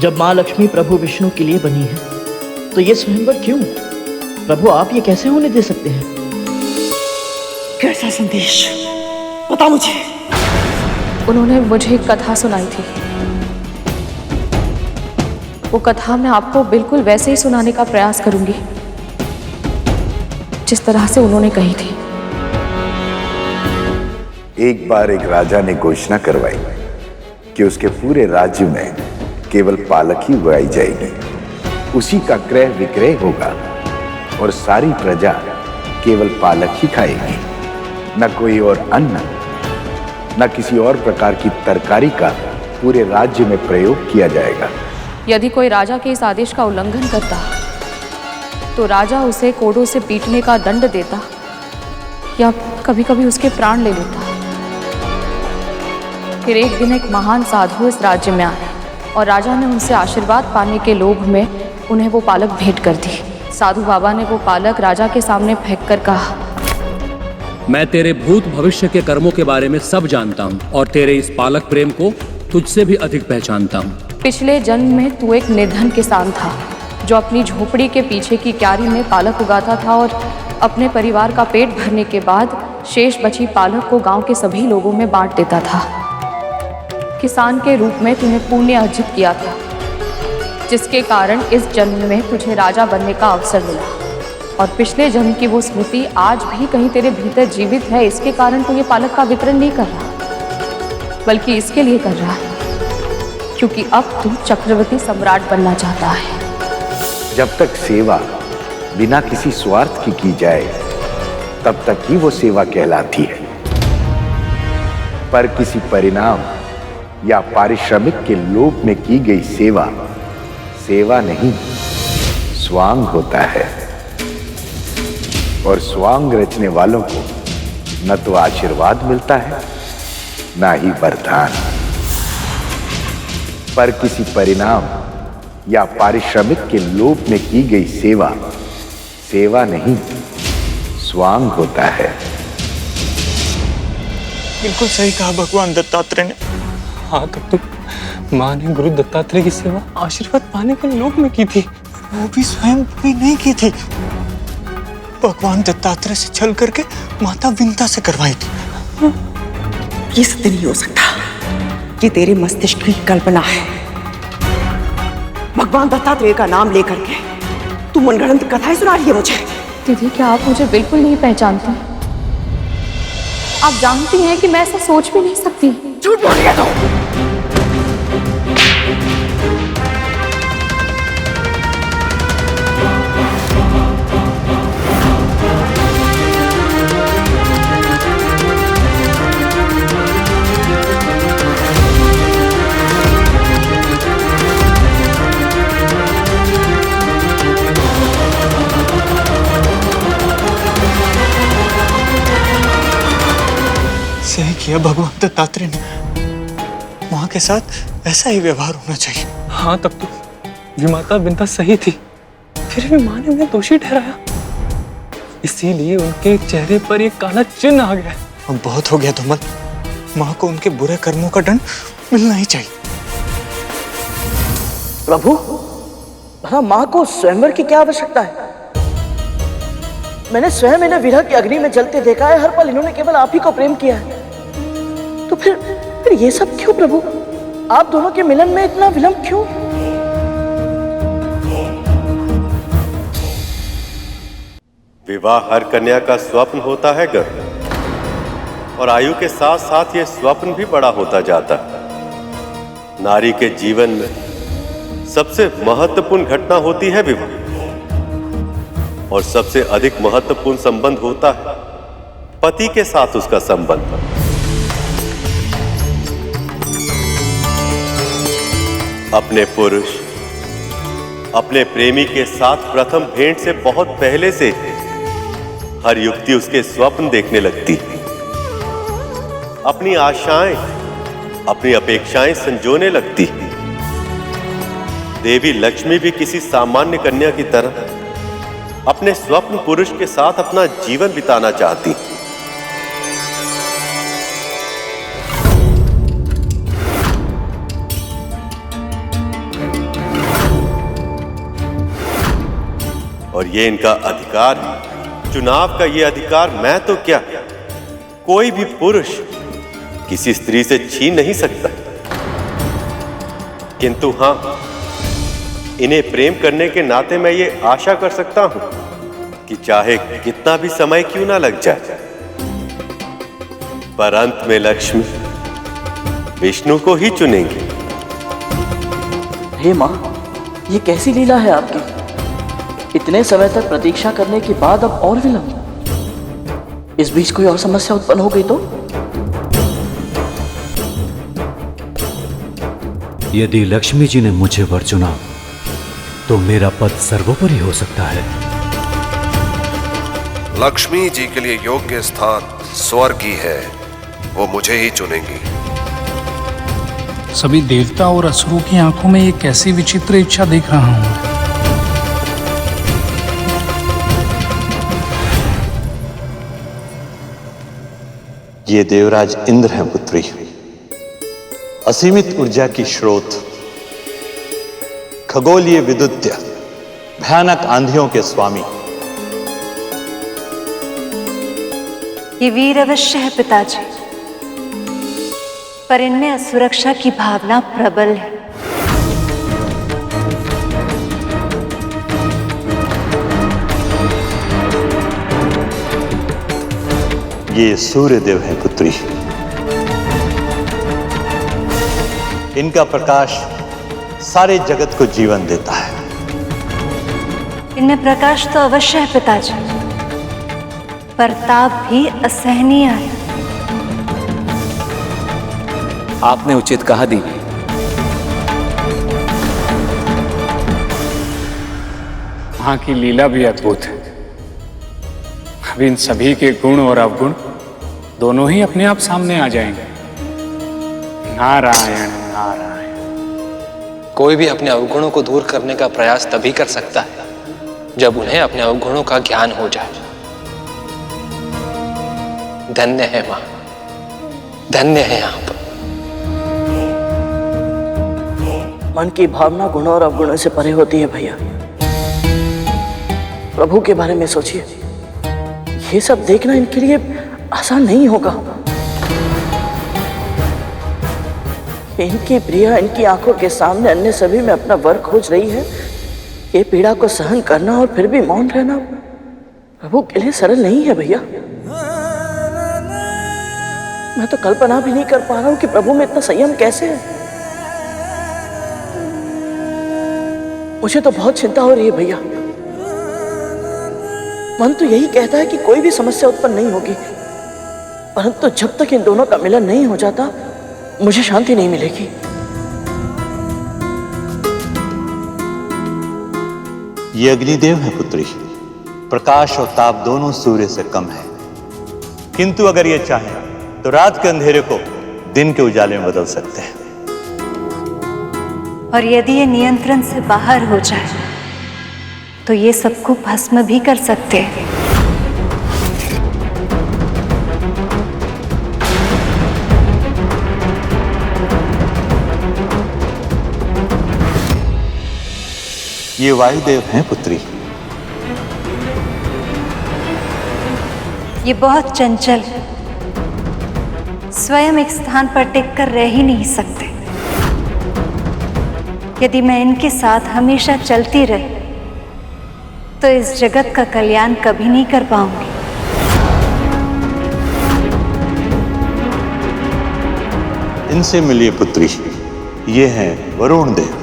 S5: जब माँ लक्ष्मी प्रभु विष्णु के लिए बनी है तो ये स्वयंवर क्यों? प्रभु आप ये कैसे होने दे सकते हैं?
S11: कैसा संदेश? बता मुझे।
S10: उन्होंने मुझे एक कथा सुनाई थी। वो कथा मैं आपको बिल्कुल वैसे ही सुनाने का प्रयास करूंगी जिस तरह से उन्होंने कही थी।
S9: एक बार एक राजा ने घोषणा करवाई कि उसके पूरे राज्य में केवल पालक ही उगाई जाएगी, उसी का क्रय विक्रय होगा और सारी प्रजा केवल पालक ही खाएगी। न कोई और अन्न, न किसी और प्रकार की तरकारी का पूरे राज्य में प्रयोग किया जाएगा।
S10: यदि कोई राजा के इस आदेश का उल्लंघन करता तो राजा उसे कोड़ों से पीटने का दंड देता या कभी कभी उसके प्राण ले लेता। फिर एक दिन एक महान साधु इस राज्य में आए और राजा ने उनसे आशीर्वाद पाने के लोभ में उन्हें वो पालक भेंट कर दी। साधु बाबा ने वो पालक राजा के सामने फेंक कर कहा,
S14: मैं तेरे भूत भविष्य के कर्मों के बारे में सब जानता हूँ और तेरे इस पालक प्रेम को तुझसे भी अधिक पहचानता हूँ।
S10: पिछले जन्म में तू एक निर्धन किसान था जो अपनी झोपड़ी के पीछे की क्यारी में पालक उगाता था और अपने परिवार का पेट भरने के बाद शेष बची पालक को गांव के सभी लोगों में बांट देता था। किसान के रूप में तूने पुण्य अर्जित किया था जिसके कारण इस जन्म में तुझे राजा बनने का अवसर मिला और पिछले जन्म की वो स्मृति आज भी कहीं तेरे भीतर जीवित है। इसके कारण तू ये पालक का वितरण नहीं कर रहा बल्कि इसके लिए कर रहा है क्योंकि अब तू चक्रवर्ती सम्राट बनना चाहता है।
S9: जब तक सेवा बिना किसी स्वार्थ की जाए तब तक ही वो सेवा कहलाती है, पर किसी परिणाम या पारिश्रमिक के लोभ में की गई सेवा सेवा नहीं, स्वांग होता है। और स्वांग रचने वालों को न तो आशीर्वाद मिलता है न ही वरदान, पर किसी परिणाम या पारिश्रमिक के लोभ में की गई सेवा सेवा नहीं, स्वांग होता है।
S15: बिल्कुल सही कहा भगवान दत्तात्रेय ने। हाँ, तब तो माँ ने गुरु दत्तात्रेय की सेवा आशीर्वाद पाने के लोभ में की थी, वो भी स्वयं भी नहीं की थी। भगवान दत्तात्रेय से छल करके माता विंता से करवाई थी।
S11: ये सत्य नहीं हो सकता, ये तेरे मस्तिष्क की कल्पना है। भगवान दत्तात्रेय का नाम लेकर के तू मनगढ़ंत कथाएं सुना रही है मुझे।
S10: दीदी, क्या आप मुझे बिल्कुल नहीं पहचानती? आप जानती हैं कि मैं ऐसा सोच भी नहीं सकती।
S11: झूठ बोल रही है तू।
S15: किया भगवान दत्तात्रेय ने, माँ के साथ ऐसा ही व्यवहार होना चाहिए।
S12: हाँ, तब तो विमाता विंता सही थी, फिर भी माँ ने उन्हें दोषी ठहराया, इसीलिए उनके चेहरे पर एक काला चिन्ह आ गया।
S15: अब बहुत हो गया धूमल, माँ को उनके बुरे कर्मों का दंड मिलना ही चाहिए।
S5: प्रभु, भला माँ को स्वयंवर की क्या आवश्यकता है? मैंने स्वयं इन्हें विरह की अग्नि में जलते देखा है, हर पल इन्होंने केवल आप ही को प्रेम किया है। तो फिर ये सब क्यों प्रभु? आप दोनों के मिलन में इतना विलंब क्यों?
S6: विवाह हर कन्या का स्वप्न होता है गर्भ, और आयु के साथ साथ यह स्वप्न भी बड़ा होता जाता है। नारी के जीवन में सबसे महत्वपूर्ण घटना होती है विवाह, और सबसे अधिक महत्वपूर्ण संबंध होता है पति के साथ उसका संबंध। अपने पुरुष, अपने प्रेमी के साथ प्रथम भेंट से बहुत पहले से हर युवती उसके स्वप्न देखने लगती है, अपनी आशाएं, अपनी अपेक्षाएं संजोने लगती है। देवी लक्ष्मी भी किसी सामान्य कन्या की तरह अपने स्वप्न पुरुष के साथ अपना जीवन बिताना चाहती। और ये इनका अधिकार है, चुनाव का ये अधिकार मैं तो क्या, कोई भी पुरुष किसी स्त्री से छीन नहीं सकता। किंतु हां, इन्हें प्रेम करने के नाते मैं ये आशा कर सकता हूं कि चाहे कितना भी समय क्यों ना लग जाए, पर अंत में लक्ष्मी विष्णु को ही चुनेंगे।
S5: हे मां, ये कैसी लीला है आपकी? इतने समय तक प्रतीक्षा करने के बाद अब और विलंब। इस बीच कोई और समस्या उत्पन्न हो गई तो?
S4: यदि लक्ष्मी जी ने मुझे वर चुना तो मेरा पद सर्वोपरि हो सकता है।
S3: लक्ष्मी जी के लिए योग्य स्थान स्वर्ग ही है, वो मुझे ही चुनेंगी।
S12: सभी देवता और असुरों की आंखों में एक ऐसी विचित्र इच्छा देख रहा हूं।
S13: ये देवराज इंद्र हैं पुत्री, असीमित ऊर्जा की स्रोत, खगोलीय विद्युत, भयानक आंधियों के स्वामी।
S16: ये वीर अवश्य है पिताजी, पर इनमें असुरक्षा की भावना प्रबल है।
S13: ये सूर्य देव हैं पुत्री, इनका प्रकाश सारे जगत को जीवन देता है।
S16: इनमें प्रकाश तो अवश्य है पिताजी, पर ताप भी असहनीय है।
S22: आपने उचित कहा देवी।
S12: मां की लीला भी अद्भुत है। अब इन सभी के गुण और अवगुण दोनों ही अपने आप सामने आ जाएंगे। नारायण नारायण।
S8: कोई भी अपने अवगुणों को दूर करने का प्रयास तभी कर सकता है जब उन्हें अपने अवगुणों का ज्ञान हो जाए। धन्य है मां, धन्य है आप।
S5: मन की भावना गुणों और अवगुणों से परे होती है भैया। प्रभु के बारे में सोचिए, ये सब देखना इनके लिए आसान नहीं होगा। इनकी प्रिया इनकी आंखों के सामने अन्य सभी में अपना वर खोज रही है। ये पीड़ा को सहन करना और फिर भी मौन रहना प्रभु के लिए सरल नहीं है भैया। मैं तो कल्पना भी नहीं कर पा रहा हूं कि प्रभु में इतना संयम कैसे है। मुझे तो बहुत चिंता हो रही है भैया। मन तो यही कहता है कि कोई भी समस्या उत्पन्न नहीं होगी, परंतु जब तक इन दोनों का मिलन नहीं हो जाता मुझे शांति नहीं मिलेगी।
S13: ये अग्निदेव है पुत्री, प्रकाश और ताप दोनों सूर्य से कम है, किंतु अगर ये चाहे तो रात के अंधेरे को दिन के उजाले में बदल सकते हैं।
S16: और यदि ये नियंत्रण से बाहर हो जाए तो ये सबको भस्म भी कर सकते हैं।
S13: ये वायुदेव हैं पुत्री।
S16: ये बहुत चंचल है, स्वयं एक स्थान पर टिककर रह ही नहीं सकते। यदि मैं इनके साथ हमेशा चलती रही तो इस जगत का कल्याण कभी नहीं कर पाऊंगी।
S13: इनसे मिलिए पुत्री, ये हैं वरुण देव।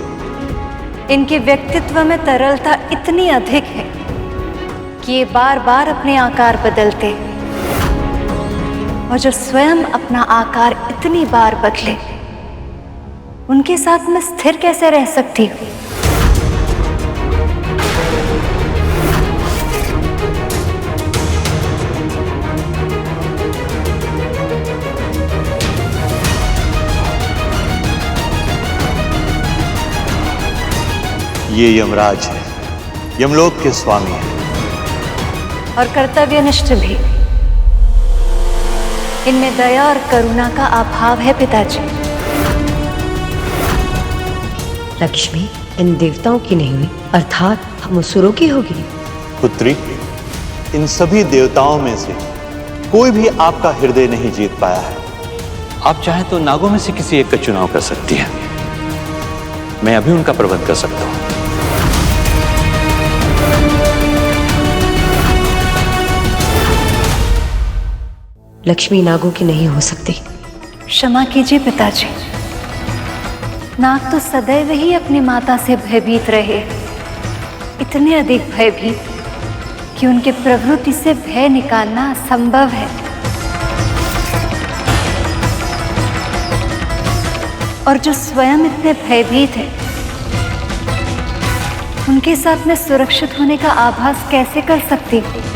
S16: इनके व्यक्तित्व में तरलता इतनी अधिक है कि ये बार बार अपने आकार बदलते हैं, और जो स्वयं अपना आकार इतनी बार बदले, उनके साथ मैं स्थिर कैसे रह सकती हूँ?
S13: ये यमराज है, यमलोक के स्वामी हैं।
S16: और कर्तव्यनिष्ठ भी। इनमें दया और करुणा का अभाव है पिताजी।
S17: लक्ष्मी इन देवताओं की नहीं हुई, अर्थात हम असुरों की होगी।
S13: पुत्री, इन सभी देवताओं में से कोई भी आपका हृदय नहीं जीत पाया है। आप चाहें तो नागों में से किसी एक का चुनाव कर सकती हैं। मैं अभी उनका प्रबंध कर सकता हूं।
S17: लक्ष्मी नागों की नहीं हो सकती।
S16: क्षमा कीजिए पिताजी, नाग तो सदैव ही अपनी माता से भयभीत रहे, इतने अधिक भयभीत कि उनके प्रवृत्ति से भय निकालना असंभव है। और जो स्वयं इतने भयभीत है, उनके साथ मैं सुरक्षित होने का आभास कैसे कर सकती हूँ?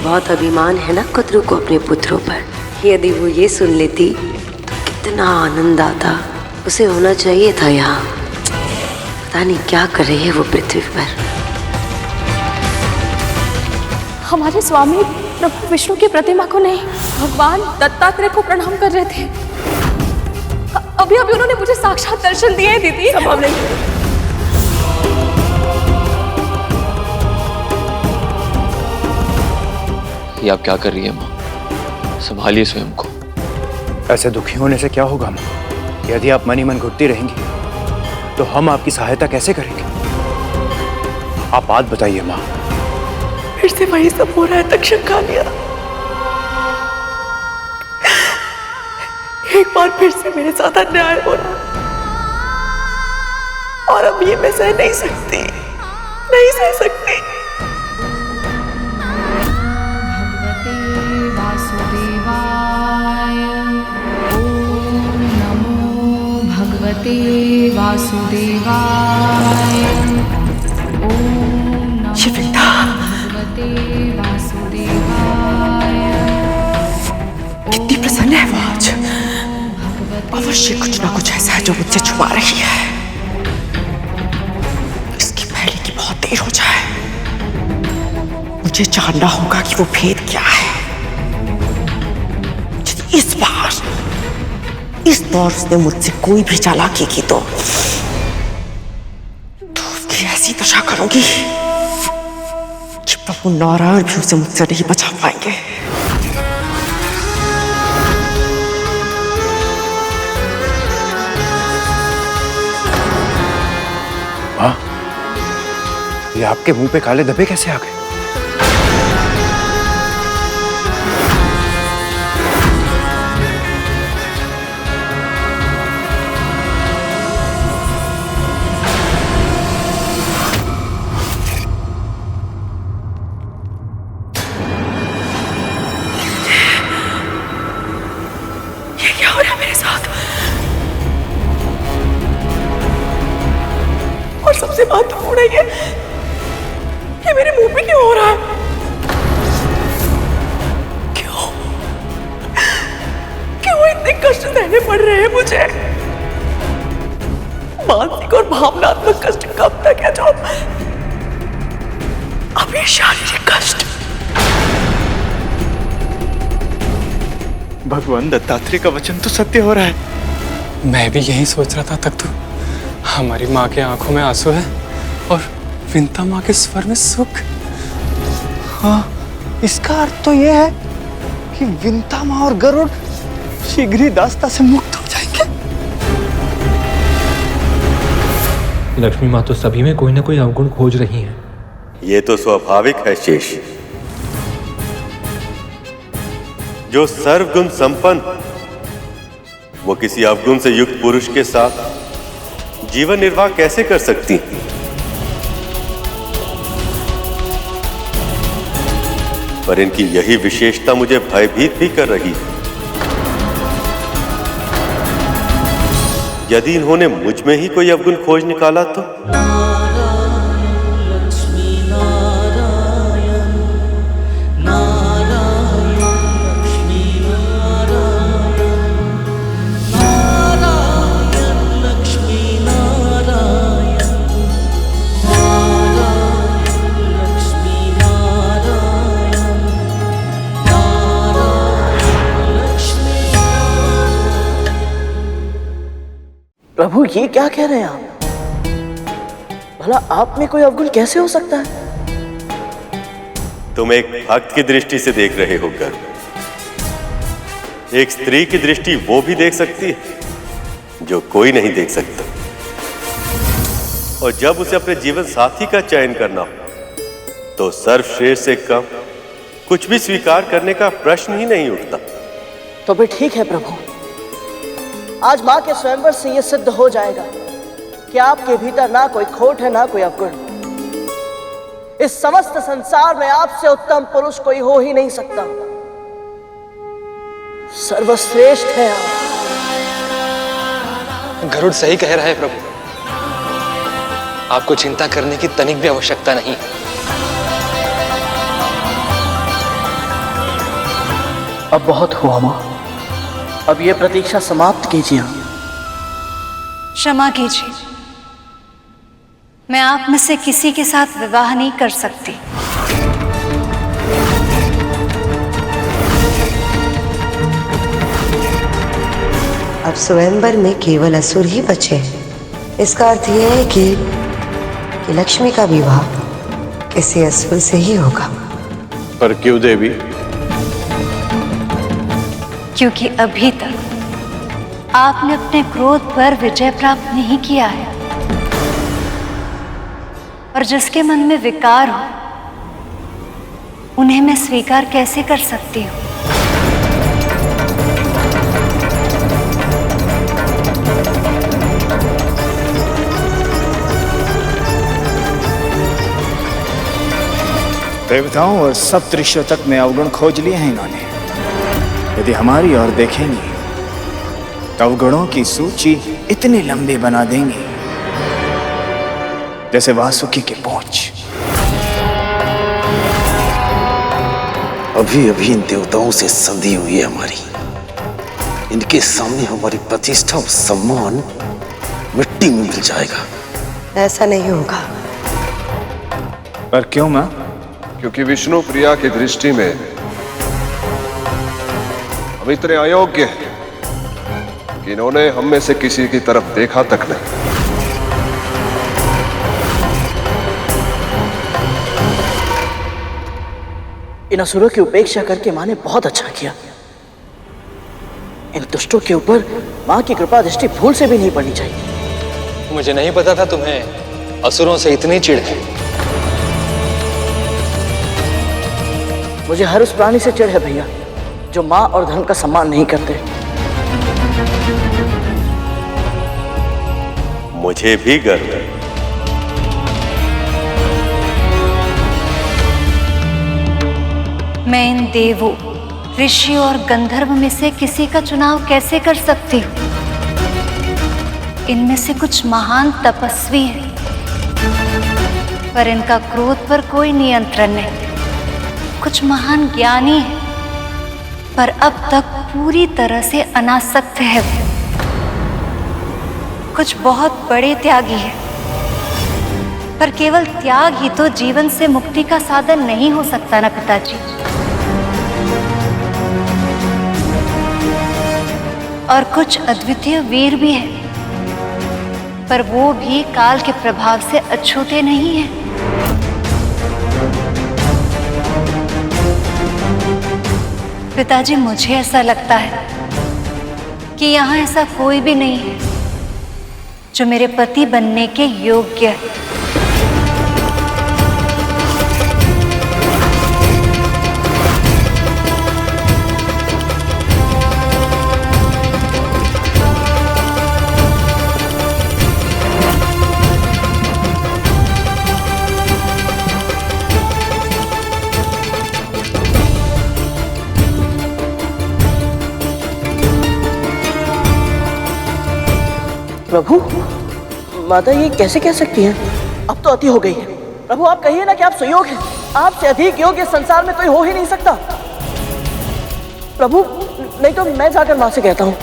S17: बहुत अभिमान है ना कद्रू को अपने पुत्रों पर। यदि वो ये सुन लेती तो कितना आनंद आता। उसे होना चाहिए था यहाँ। पता नहीं क्या कर रही है वो पृथ्वी पर।
S2: हमारे स्वामी प्रभु विष्णु की प्रतिमा को नहीं, भगवान दत्तात्रेय को प्रणाम कर रहे थे। अभी अभी उन्होंने मुझे साक्षात दर्शन दिए दीदी। संभव नहीं।
S8: ये आप क्या कर रही है माँ? संभालिए स्वयं को।
S19: ऐसे दुखी होने से क्या होगा माँ? यदि आप मन ही मन घुटती रहेंगी तो हम आपकी सहायता कैसे करेंगे? आप बात बताइए माँ।
S11: फिर से वही सब हो रहा है तक्षक कालिया। एक बार फिर से मेरे साथ अन्याय हो रहा है, और अब ये मैं सह नहीं सकती, नहीं सह सकती।
S10: भगवते वासुदेवाय। ओम भगवते वासुदेवाय।
S11: कितनी प्रसन्न है वो आज। अवश्य कुछ ना कुछ ऐसा है जो मुझसे छुपा रही है। इसकी पहले की बहुत देर हो जाए। मुझे जानना होगा कि वो भेद क्या है। इस बार उसने मुझसे कोई भी चालाकी की तो उसकी ऐसी दशा करूंगी कि प्रभु नारायण भी उसे मुझसे नहीं बचा पाएंगे।
S19: हाँ, ये आपके मुंह पे काले धब्बे कैसे आ गए?
S11: और सबसे महत्वपूर्ण है ये मेरे मुंह पे क्यों हो रहा है? कितने कष्ट सहने पड़ रहे हैं मुझे। मानसिक और भावनात्मक कष्ट कब तक है जो अभी शारीरिक कष्ट।
S15: भगवान दत्तात्रेय का वचन तो सत्य हो रहा है। मैं भी यही सोच रहा था तक तो हमारी माँ के आंखों में आंसू है और विंता माँ के स्वर में सुख। हाँ, इसका अर्थ तो यह है कि विंता माँ और गरुड़ शीघ्र ही दास्ता से मुक्त हो जाएंगे।
S8: लक्ष्मी माँ तो सभी में कोई ना कोई अवगुण खोज रही हैं।
S6: ये तो स्वाभाविक है शेष। जो सर्वगुण संपन्न वो किसी अवगुण से युक्त पुरुष के साथ जीवन निर्वाह कैसे कर सकती हैं? पर इनकी यही विशेषता मुझे भयभीत भी कर रही है। यदि इन्होंने मुझ में ही कोई अवगुण खोज निकाला तो
S5: प्रभु ये क्या कह रहे हैं आप? भला आप में कोई अवगुण कैसे हो सकता है?
S6: तुम एक भक्त की दृष्टि से देख रहे हो गर्व। एक स्त्री की दृष्टि वो भी देख सकती है जो कोई नहीं देख सकता। और जब उसे अपने जीवन साथी का चयन करना हो तो सर्वश्रेष्ठ से कम कुछ भी स्वीकार करने का प्रश्न ही नहीं उठता।
S5: तो भी ठीक है प्रभु, आज मां के स्वयंवर से यह सिद्ध हो जाएगा कि आपके भीतर ना कोई खोट है ना कोई अवगुण। इस समस्त संसार में आपसे उत्तम पुरुष कोई हो ही नहीं सकता। सर्वश्रेष्ठ है आप।
S8: गरुड़ सही कह रहा है प्रभु, आपको चिंता करने की तनिक भी आवश्यकता नहीं।
S5: अब बहुत हुआ मां, अब ये प्रतीक्षा समाप्त कीजिए।
S16: क्षमा कीजिए, मैं आप में से किसी के साथ विवाह नहीं कर सकती।
S17: अब स्वयंवर में केवल असुर ही बचे हैं। इसका अर्थ यह है कि लक्ष्मी का विवाह किसी असुर से ही होगा।
S3: पर क्यों देवी?
S16: क्योंकि अभी तक आपने अपने क्रोध पर विजय प्राप्त नहीं किया है, और जिसके मन में विकार हो उन्हें मैं स्वीकार कैसे कर सकती हूँ?
S19: देवताओं और सप्तऋषियों तक में अवगुण खोज लिए हैं इन्होंने। यदि हमारी ओर देखेंगे तो अवगुणों की सूची इतनी लंबी बना देंगे जैसे वासुकी की पूंछ।
S7: अभी अभी इन देवताओं से संधि हुई है हमारी। इनके सामने हमारी प्रतिष्ठा और सम्मान मिट्टी में मिल जाएगा।
S17: ऐसा नहीं होगा।
S19: पर क्यों मां?
S3: क्योंकि विष्णु प्रिया की दृष्टि में हम इतने अयोग्य हैं कि इन्होंने हम में से किसी की तरफ देखा तक नहीं।
S5: इन असुरों की उपेक्षा करके मां ने बहुत अच्छा किया। इन दुष्टों के ऊपर मां की कृपा दृष्टि भूल से भी नहीं पड़नी चाहिए।
S8: मुझे नहीं पता था तुम्हें असुरों से इतनी चिढ़ है।
S5: मुझे हर उस प्राणी से चिढ़ है भैया जो मां और धर्म का सम्मान नहीं करते।
S6: मुझे भी गर्व है।
S16: मैं इन देवों, ऋषियों और गंधर्व में से किसी का चुनाव कैसे कर सकती हूँ? इनमें से कुछ महान तपस्वी हैं, पर इनका क्रोध पर कोई नियंत्रण नहीं। कुछ महान ज्ञानी हैं, पर अब तक पूरी तरह से अनासक्त है वो। कुछ बहुत बड़े त्यागी है, पर केवल त्याग ही तो जीवन से मुक्ति का साधन नहीं हो सकता ना पिताजी। और कुछ अद्वितीय वीर भी है, पर वो भी काल के प्रभाव से अछूते नहीं है। पिताजी, मुझे ऐसा लगता है कि यहाँ ऐसा कोई भी नहीं है जो मेरे पति बनने के योग्य है।
S5: प्रभु, माता ये कैसे कह सकती हैं? अब तो अति हो गई है। प्रभु, आप कहिए ना कि आप सुयोग हैं। आपसे अधिक योग्य संसार में कोई हो ही नहीं सकता। प्रभु, नहीं तो मैं जाकर मां से कहता हूँ।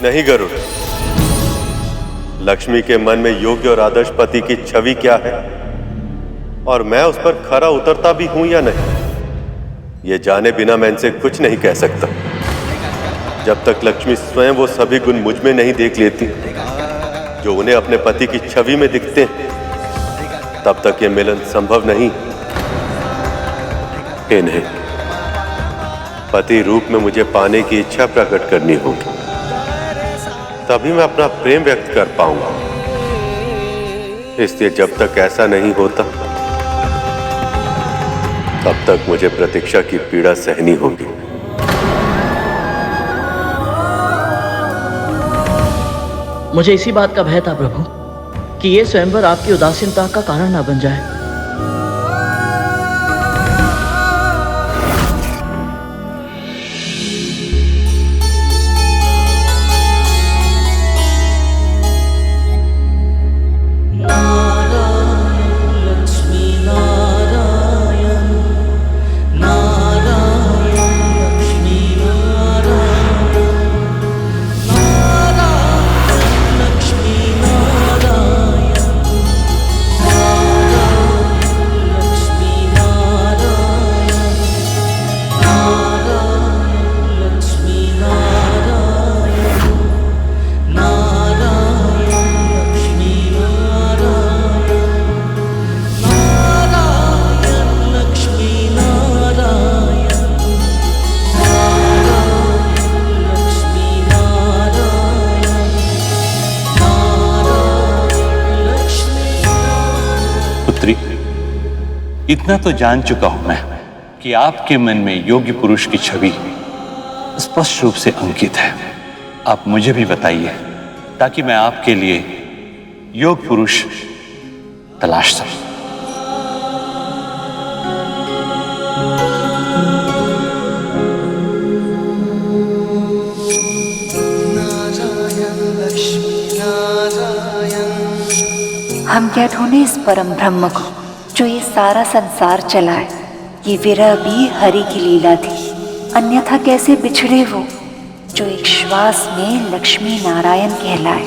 S6: नहीं गरुड़, लक्ष्मी के मन में योग्य और आदर्श पति की छवि क्या है और मैं उस पर खरा उतरता भी हूं या नहीं, ये जाने बिना मैं इनसे कुछ नहीं कह सकता। जब तक लक्ष्मी स्वयं वो सभी गुण मुझ में नहीं देख लेती जो उन्हें अपने पति की छवि में दिखते हैं, तब तक ये मिलन संभव नहीं। इन्हें पति रूप में मुझे पाने की इच्छा प्रकट करनी होगी, तभी मैं अपना प्रेम व्यक्त कर पाऊंगा। इसलिए जब तक ऐसा नहीं होता, तब तक मुझे प्रतीक्षा की पीड़ा सहनी होगी।
S5: मुझे इसी बात का भय था प्रभु कि ये स्वयंवर आपकी उदासीनता का कारण ना बन जाए।
S13: इतना तो जान चुका हूं मैं कि आपके मन में योग्य पुरुष की छवि स्पष्ट रूप से अंकित है। आप मुझे भी बताइए ताकि मैं आपके लिए योग्य पुरुष तलाश सकूं।
S16: हम क्या ढूंढे इस परम ब्रह्म को जो ये सारा संसार चलाए। ये विरह भी हरि की लीला थी, अन्यथा कैसे बिछड़े वो जो एक श्वास में लक्ष्मी नारायण कहलाए।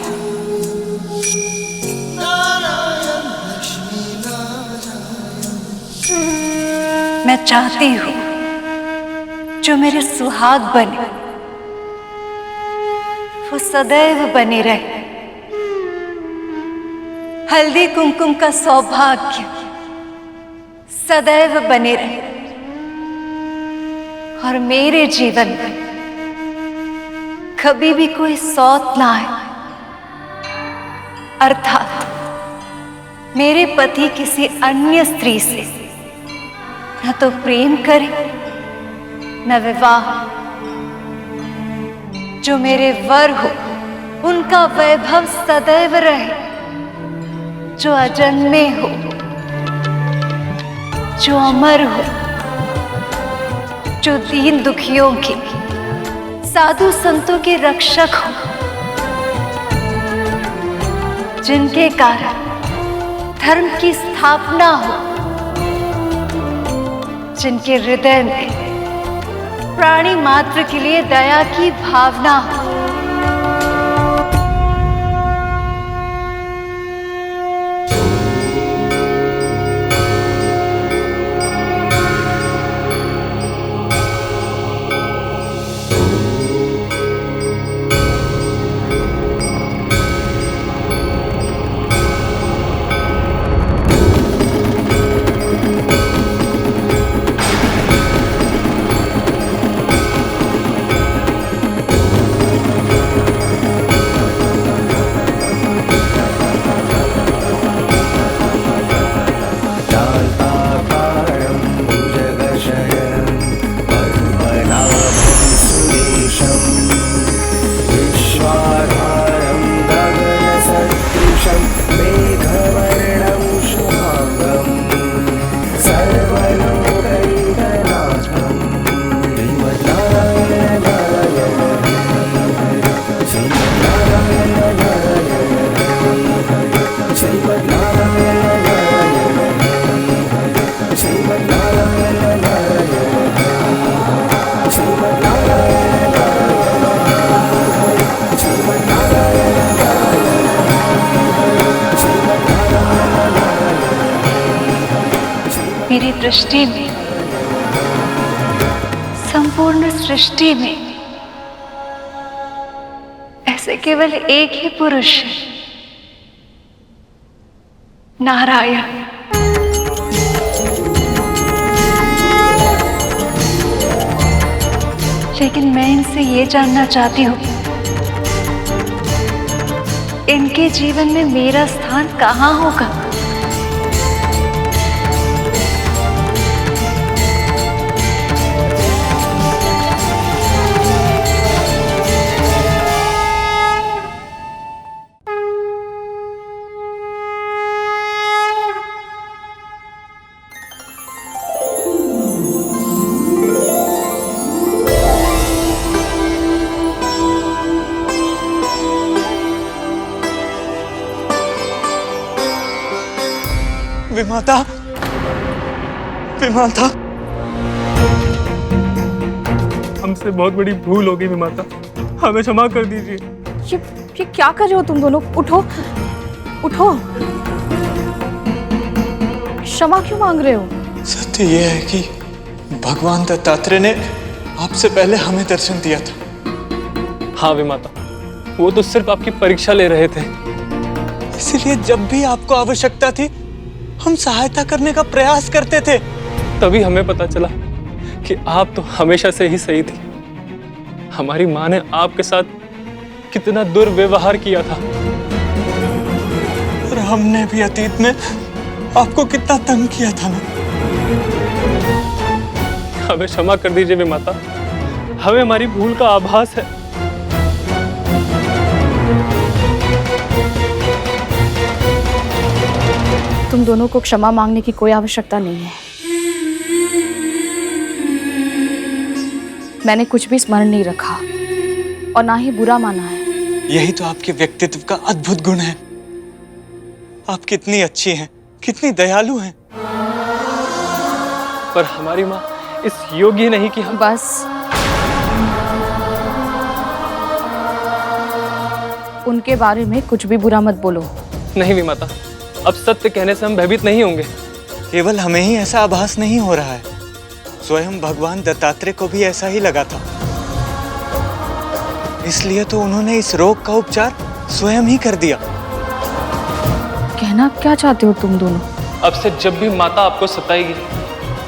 S16: मैं चाहती हूँ जो मेरे सुहाग बने वो सदैव बने रहे। हल्दी कुमकुम का सौभाग्य सदैव बने रहे और मेरे जीवन में कभी भी कोई सौत ना आए, अर्थात मेरे पति किसी अन्य स्त्री से न तो प्रेम करे न विवाह। जो मेरे वर हो उनका वैभव सदैव रहे, जो अजन्मे हो, जो अमर हो, जो दीन दुखियों के साधु संतों के रक्षक हो, जिनके कारण धर्म की स्थापना हो, जिनके हृदय में प्राणी मात्र के लिए दया की भावना हो। मेरी दृष्टि में, संपूर्ण सृष्टि में ऐसे केवल एक ही पुरुष है, नारायण। लेकिन मैं इनसे ये जानना चाहती हूँ, इनके जीवन में मेरा स्थान कहाँ होगा?
S15: विमाता, विमाता, हमसे बहुत बड़ी भूल हो गई विमाता, हमें क्षमा कर दीजिए।
S2: ये क्या कर रहे हो तुम दोनों? उठो, उठो। क्षमा क्यों मांग रहे हो?
S15: सत्य ये है कि भगवान दत्तात्रेय ने आपसे पहले हमें दर्शन दिया था। हाँ विमाता, वो तो सिर्फ आपकी परीक्षा ले रहे थे, इसलिए जब भी आपको आवश्यकता थी हम सहायता करने का प्रयास करते थे। तभी हमें पता चला कि आप तो हमेशा से ही सही थी। हमारी माँ ने आपके साथ कितना दुर्व्यवहार किया था और हमने भी अतीत में आपको कितना तंग किया था ना। हमें क्षमा कर दीजिए विमाता, हमें हमारी भूल का आभास है।
S2: तुम दोनों को क्षमा मांगने की कोई आवश्यकता नहीं है। मैंने कुछ भी स्मरण नहीं रखा और ना ही बुरा माना है।
S15: यही तो आपके व्यक्तित्व का अद्भुत गुण है। आप कितनी अच्छी हैं, कितनी दयालु हैं। पर हमारी माँ इस योग्य नहीं कि हम
S2: बस उनके बारे में कुछ भी बुरा मत बोलो।
S15: नहीं विमाता, अब सत्य कहने से हम भयभीत नहीं होंगे। केवल हमें ही ऐसा आभास नहीं हो रहा है, स्वयं भगवान दत्तात्रेय को भी ऐसा ही लगा था। इसलिए तो उन्होंने इस रोग का उपचार स्वयं ही कर दिया।
S2: कहना क्या चाहते हो तुम दोनों?
S15: अब से जब भी माता आपको सताएगी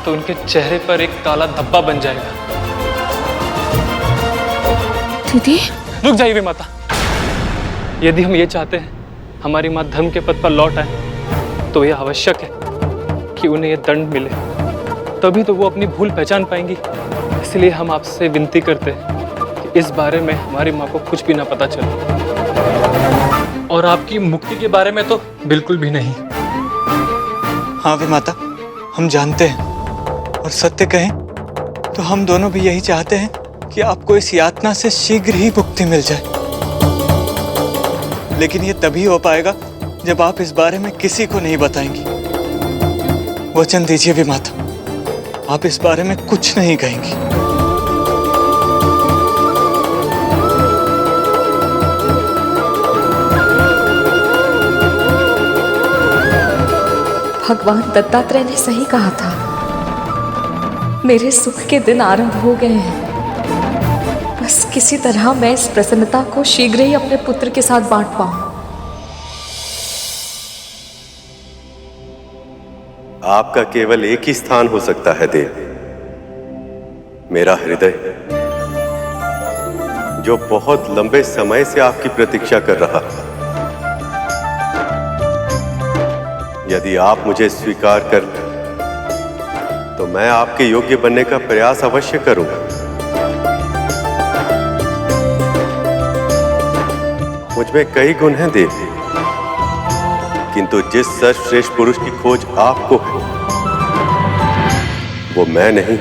S15: तो उनके चेहरे पर एक काला धब्बा बन जाएगा।
S2: दीदी,
S15: रुक जाइए माता। यदि हम ये चाहते हैं हमारी माँ धर्म के पद पर लौट आए, तो यह आवश्यक है कि उन्हें यह दंड मिले, तभी तो वो अपनी भूल पहचान पाएंगी। इसलिए हम आपसे विनती करते हैं कि इस बारे में हमारी माँ को कुछ भी ना पता चले, और आपकी मुक्ति के बारे में तो बिल्कुल भी नहीं। हाँ वे माता, हम जानते हैं, और सत्य कहें तो हम दोनों भी यही चाहते हैं कि आपको इस यातना से शीघ्र ही मुक्ति मिल जाए। लेकिन ये तभी हो पाएगा जब आप इस बारे में किसी को नहीं बताएंगी। वचन दीजिए भी माता, आप इस बारे में कुछ नहीं कहेंगी।
S10: भगवान दत्तात्रेय ने सही कहा था। मेरे सुख के दिन आरंभ हो गए हैं। बस किसी तरह मैं इस प्रसन्नता को शीघ्र ही अपने पुत्र के साथ बांट पाऊं।
S6: आपका केवल एक ही स्थान हो सकता है देव, मेरा हृदय, जो बहुत लंबे समय से आपकी प्रतीक्षा कर रहा है। यदि आप मुझे स्वीकार कर लें तो मैं आपके योग्य बनने का प्रयास अवश्य करूंगा। मुझ में कई गुण हैं देव, किंतु जिस सर्वश्रेष्ठ पुरुष की खोज आपको है वो मैं नहीं।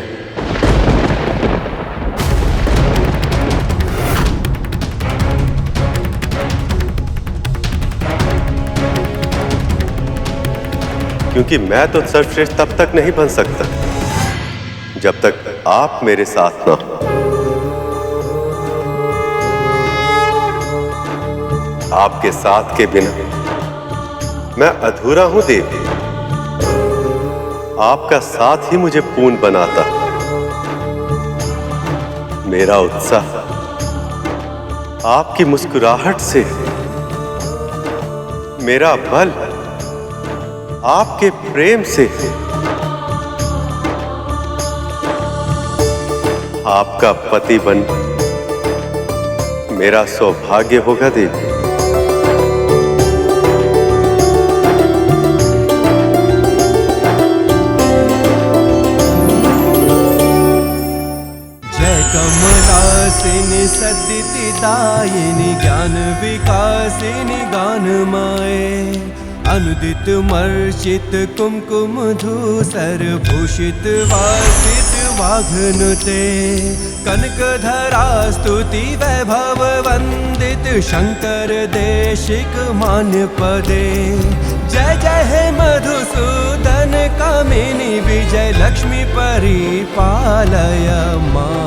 S6: क्योंकि मैं तो सर्वश्रेष्ठ तब तक नहीं बन सकता जब तक आप मेरे साथ ना हो। आपके साथ के बिना मैं अधूरा हूं देव। आपका साथ ही मुझे पूर्ण बनाता। मेरा उत्साह आपकी मुस्कुराहट से, मेरा बल आपके प्रेम से। आपका पति बन मेरा सौभाग्य होगा देवी।
S18: जय कमलासिनी सद्दिदायिनी ज्ञान विकासिनी गानमाए, अनुदित मर्चित कुमकुम धूसर भूषित वासित वाघनुते, कनकधरा स्तुति वैभव वंदित शंकर देशिक मान्य पदे। जय जय हे मधुसूदन कामिनी विजय लक्ष्मी परिपालय मां।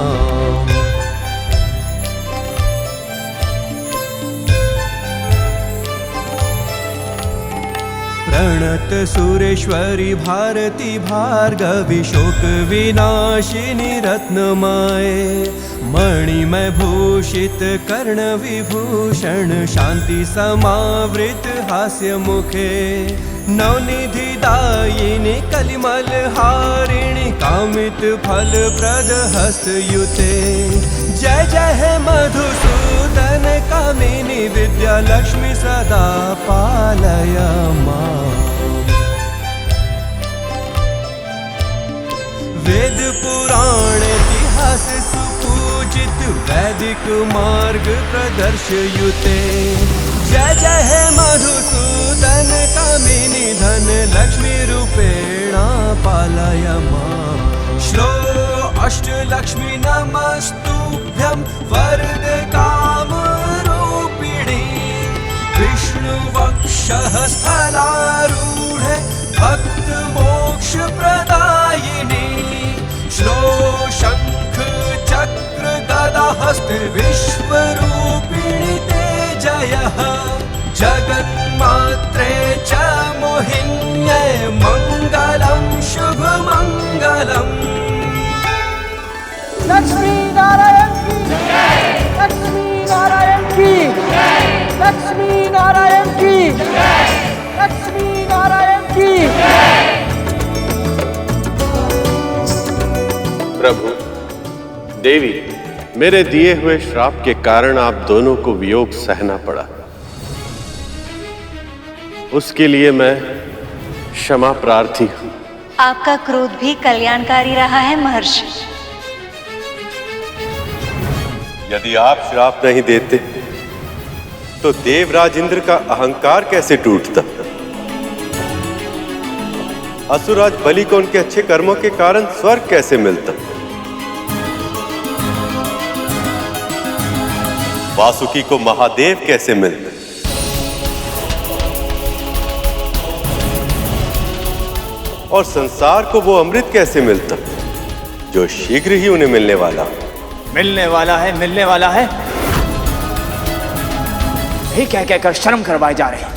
S18: प्रणत सुरेश्वरी भारती भार्गवी शोक विनाशिनी रत्नमाए, मणिमय भूषित कर्ण विभूषण शांति समावृत हास्य मुखे, नवनिधि दायिनी कलिमल हारिणी कामित फल प्रद हस्तयुते। जय जय हे मधुसूदन कामिनी विद्या लक्ष्मी सदा पालय मां। वेद पुराण इतिहास सुपूजित वैदिक मार्ग प्रदर्शयुते। जय जय हे मधुसूदन कामिनी धन लक्ष्मी रूपेणा पालय मां। श्लो अष्टलक्ष्मी नमस्तुभ्यं वरद काम रूपिणी, विष्णु वक्षः स्थलारूढ़ भक्त मोक्ष प्रदायिनी। श्लो शंख चक्र गदा हस्त विश्वरूपिणी ते जयः, जगन्मात्रे च मोहिन्यै मंगलम शुभ मंगलम।
S5: लक्ष्मी नारायण की जय, लक्ष्मी नारायण की जय, लक्ष्मी नारायण की जय, लक्ष्मी नारायण की जय।
S6: प्रभु, देवी, मेरे दिए हुए श्राप के कारण आप दोनों को वियोग सहना पड़ा। उसके लिए मैं क्षमा प्रार्थी हूं।
S16: आपका क्रोध भी कल्याणकारी रहा है महर्षि।
S6: यदि आप श्राप नहीं देते तो देवराज इंद्र का अहंकार कैसे टूटता? असुरराज बलि को उनके अच्छे कर्मों के कारण स्वर्ग कैसे मिलता? वासुकी को महादेव कैसे मिलते? और संसार को वो अमृत कैसे मिलता जो शीघ्र ही उन्हें मिलने वाला?
S19: मिलने वाला है, मिलने वाला है, यही कह कहकर शर्म करवाए जा रहे हैं।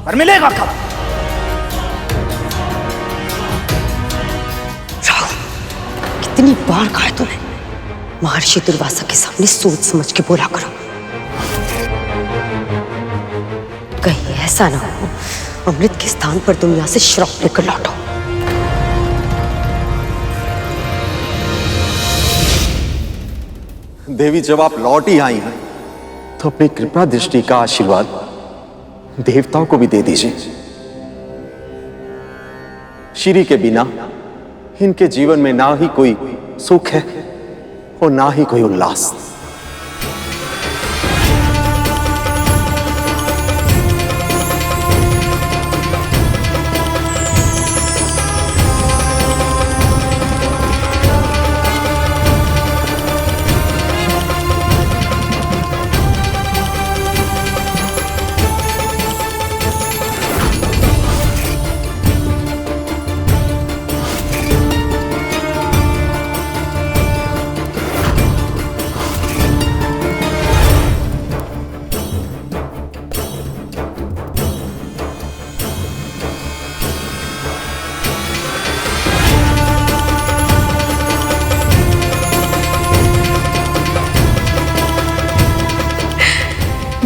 S5: पर मिलेगा कब?
S17: कितनी बार कहा तूने महर्षि दुर्वासा के सामने सोच समझ के बोला करो, कहीं ऐसा ना हो अमृत के स्थान पर तुम यहां से श्राप लेकर लौटो।
S20: देवी, जब आप लौट ही आई हैं तो अपनी कृपा दृष्टि का आशीर्वाद देवताओं को भी दे दीजिए। श्री के बिना इनके जीवन में ना ही कोई सुख है और ना ही कोई उल्लास।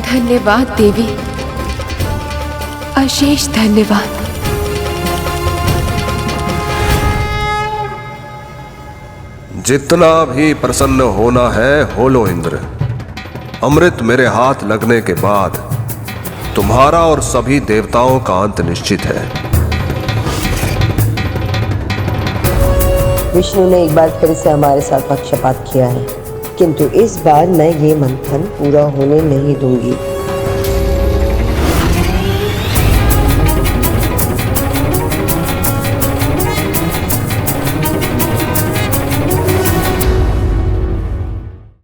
S2: धन्यवाद देवी, अशेष धन्यवाद।
S3: जितना भी प्रसन्न होना है हो लो इंद्र। अमृत मेरे हाथ लगने के बाद तुम्हारा और सभी देवताओं का अंत निश्चित है।
S17: विष्णु ने एक बार फिर से हमारे साथ पक्षपात किया है, किंतु इस बार मैं ये मंथन पूरा होने नहीं दूंगी।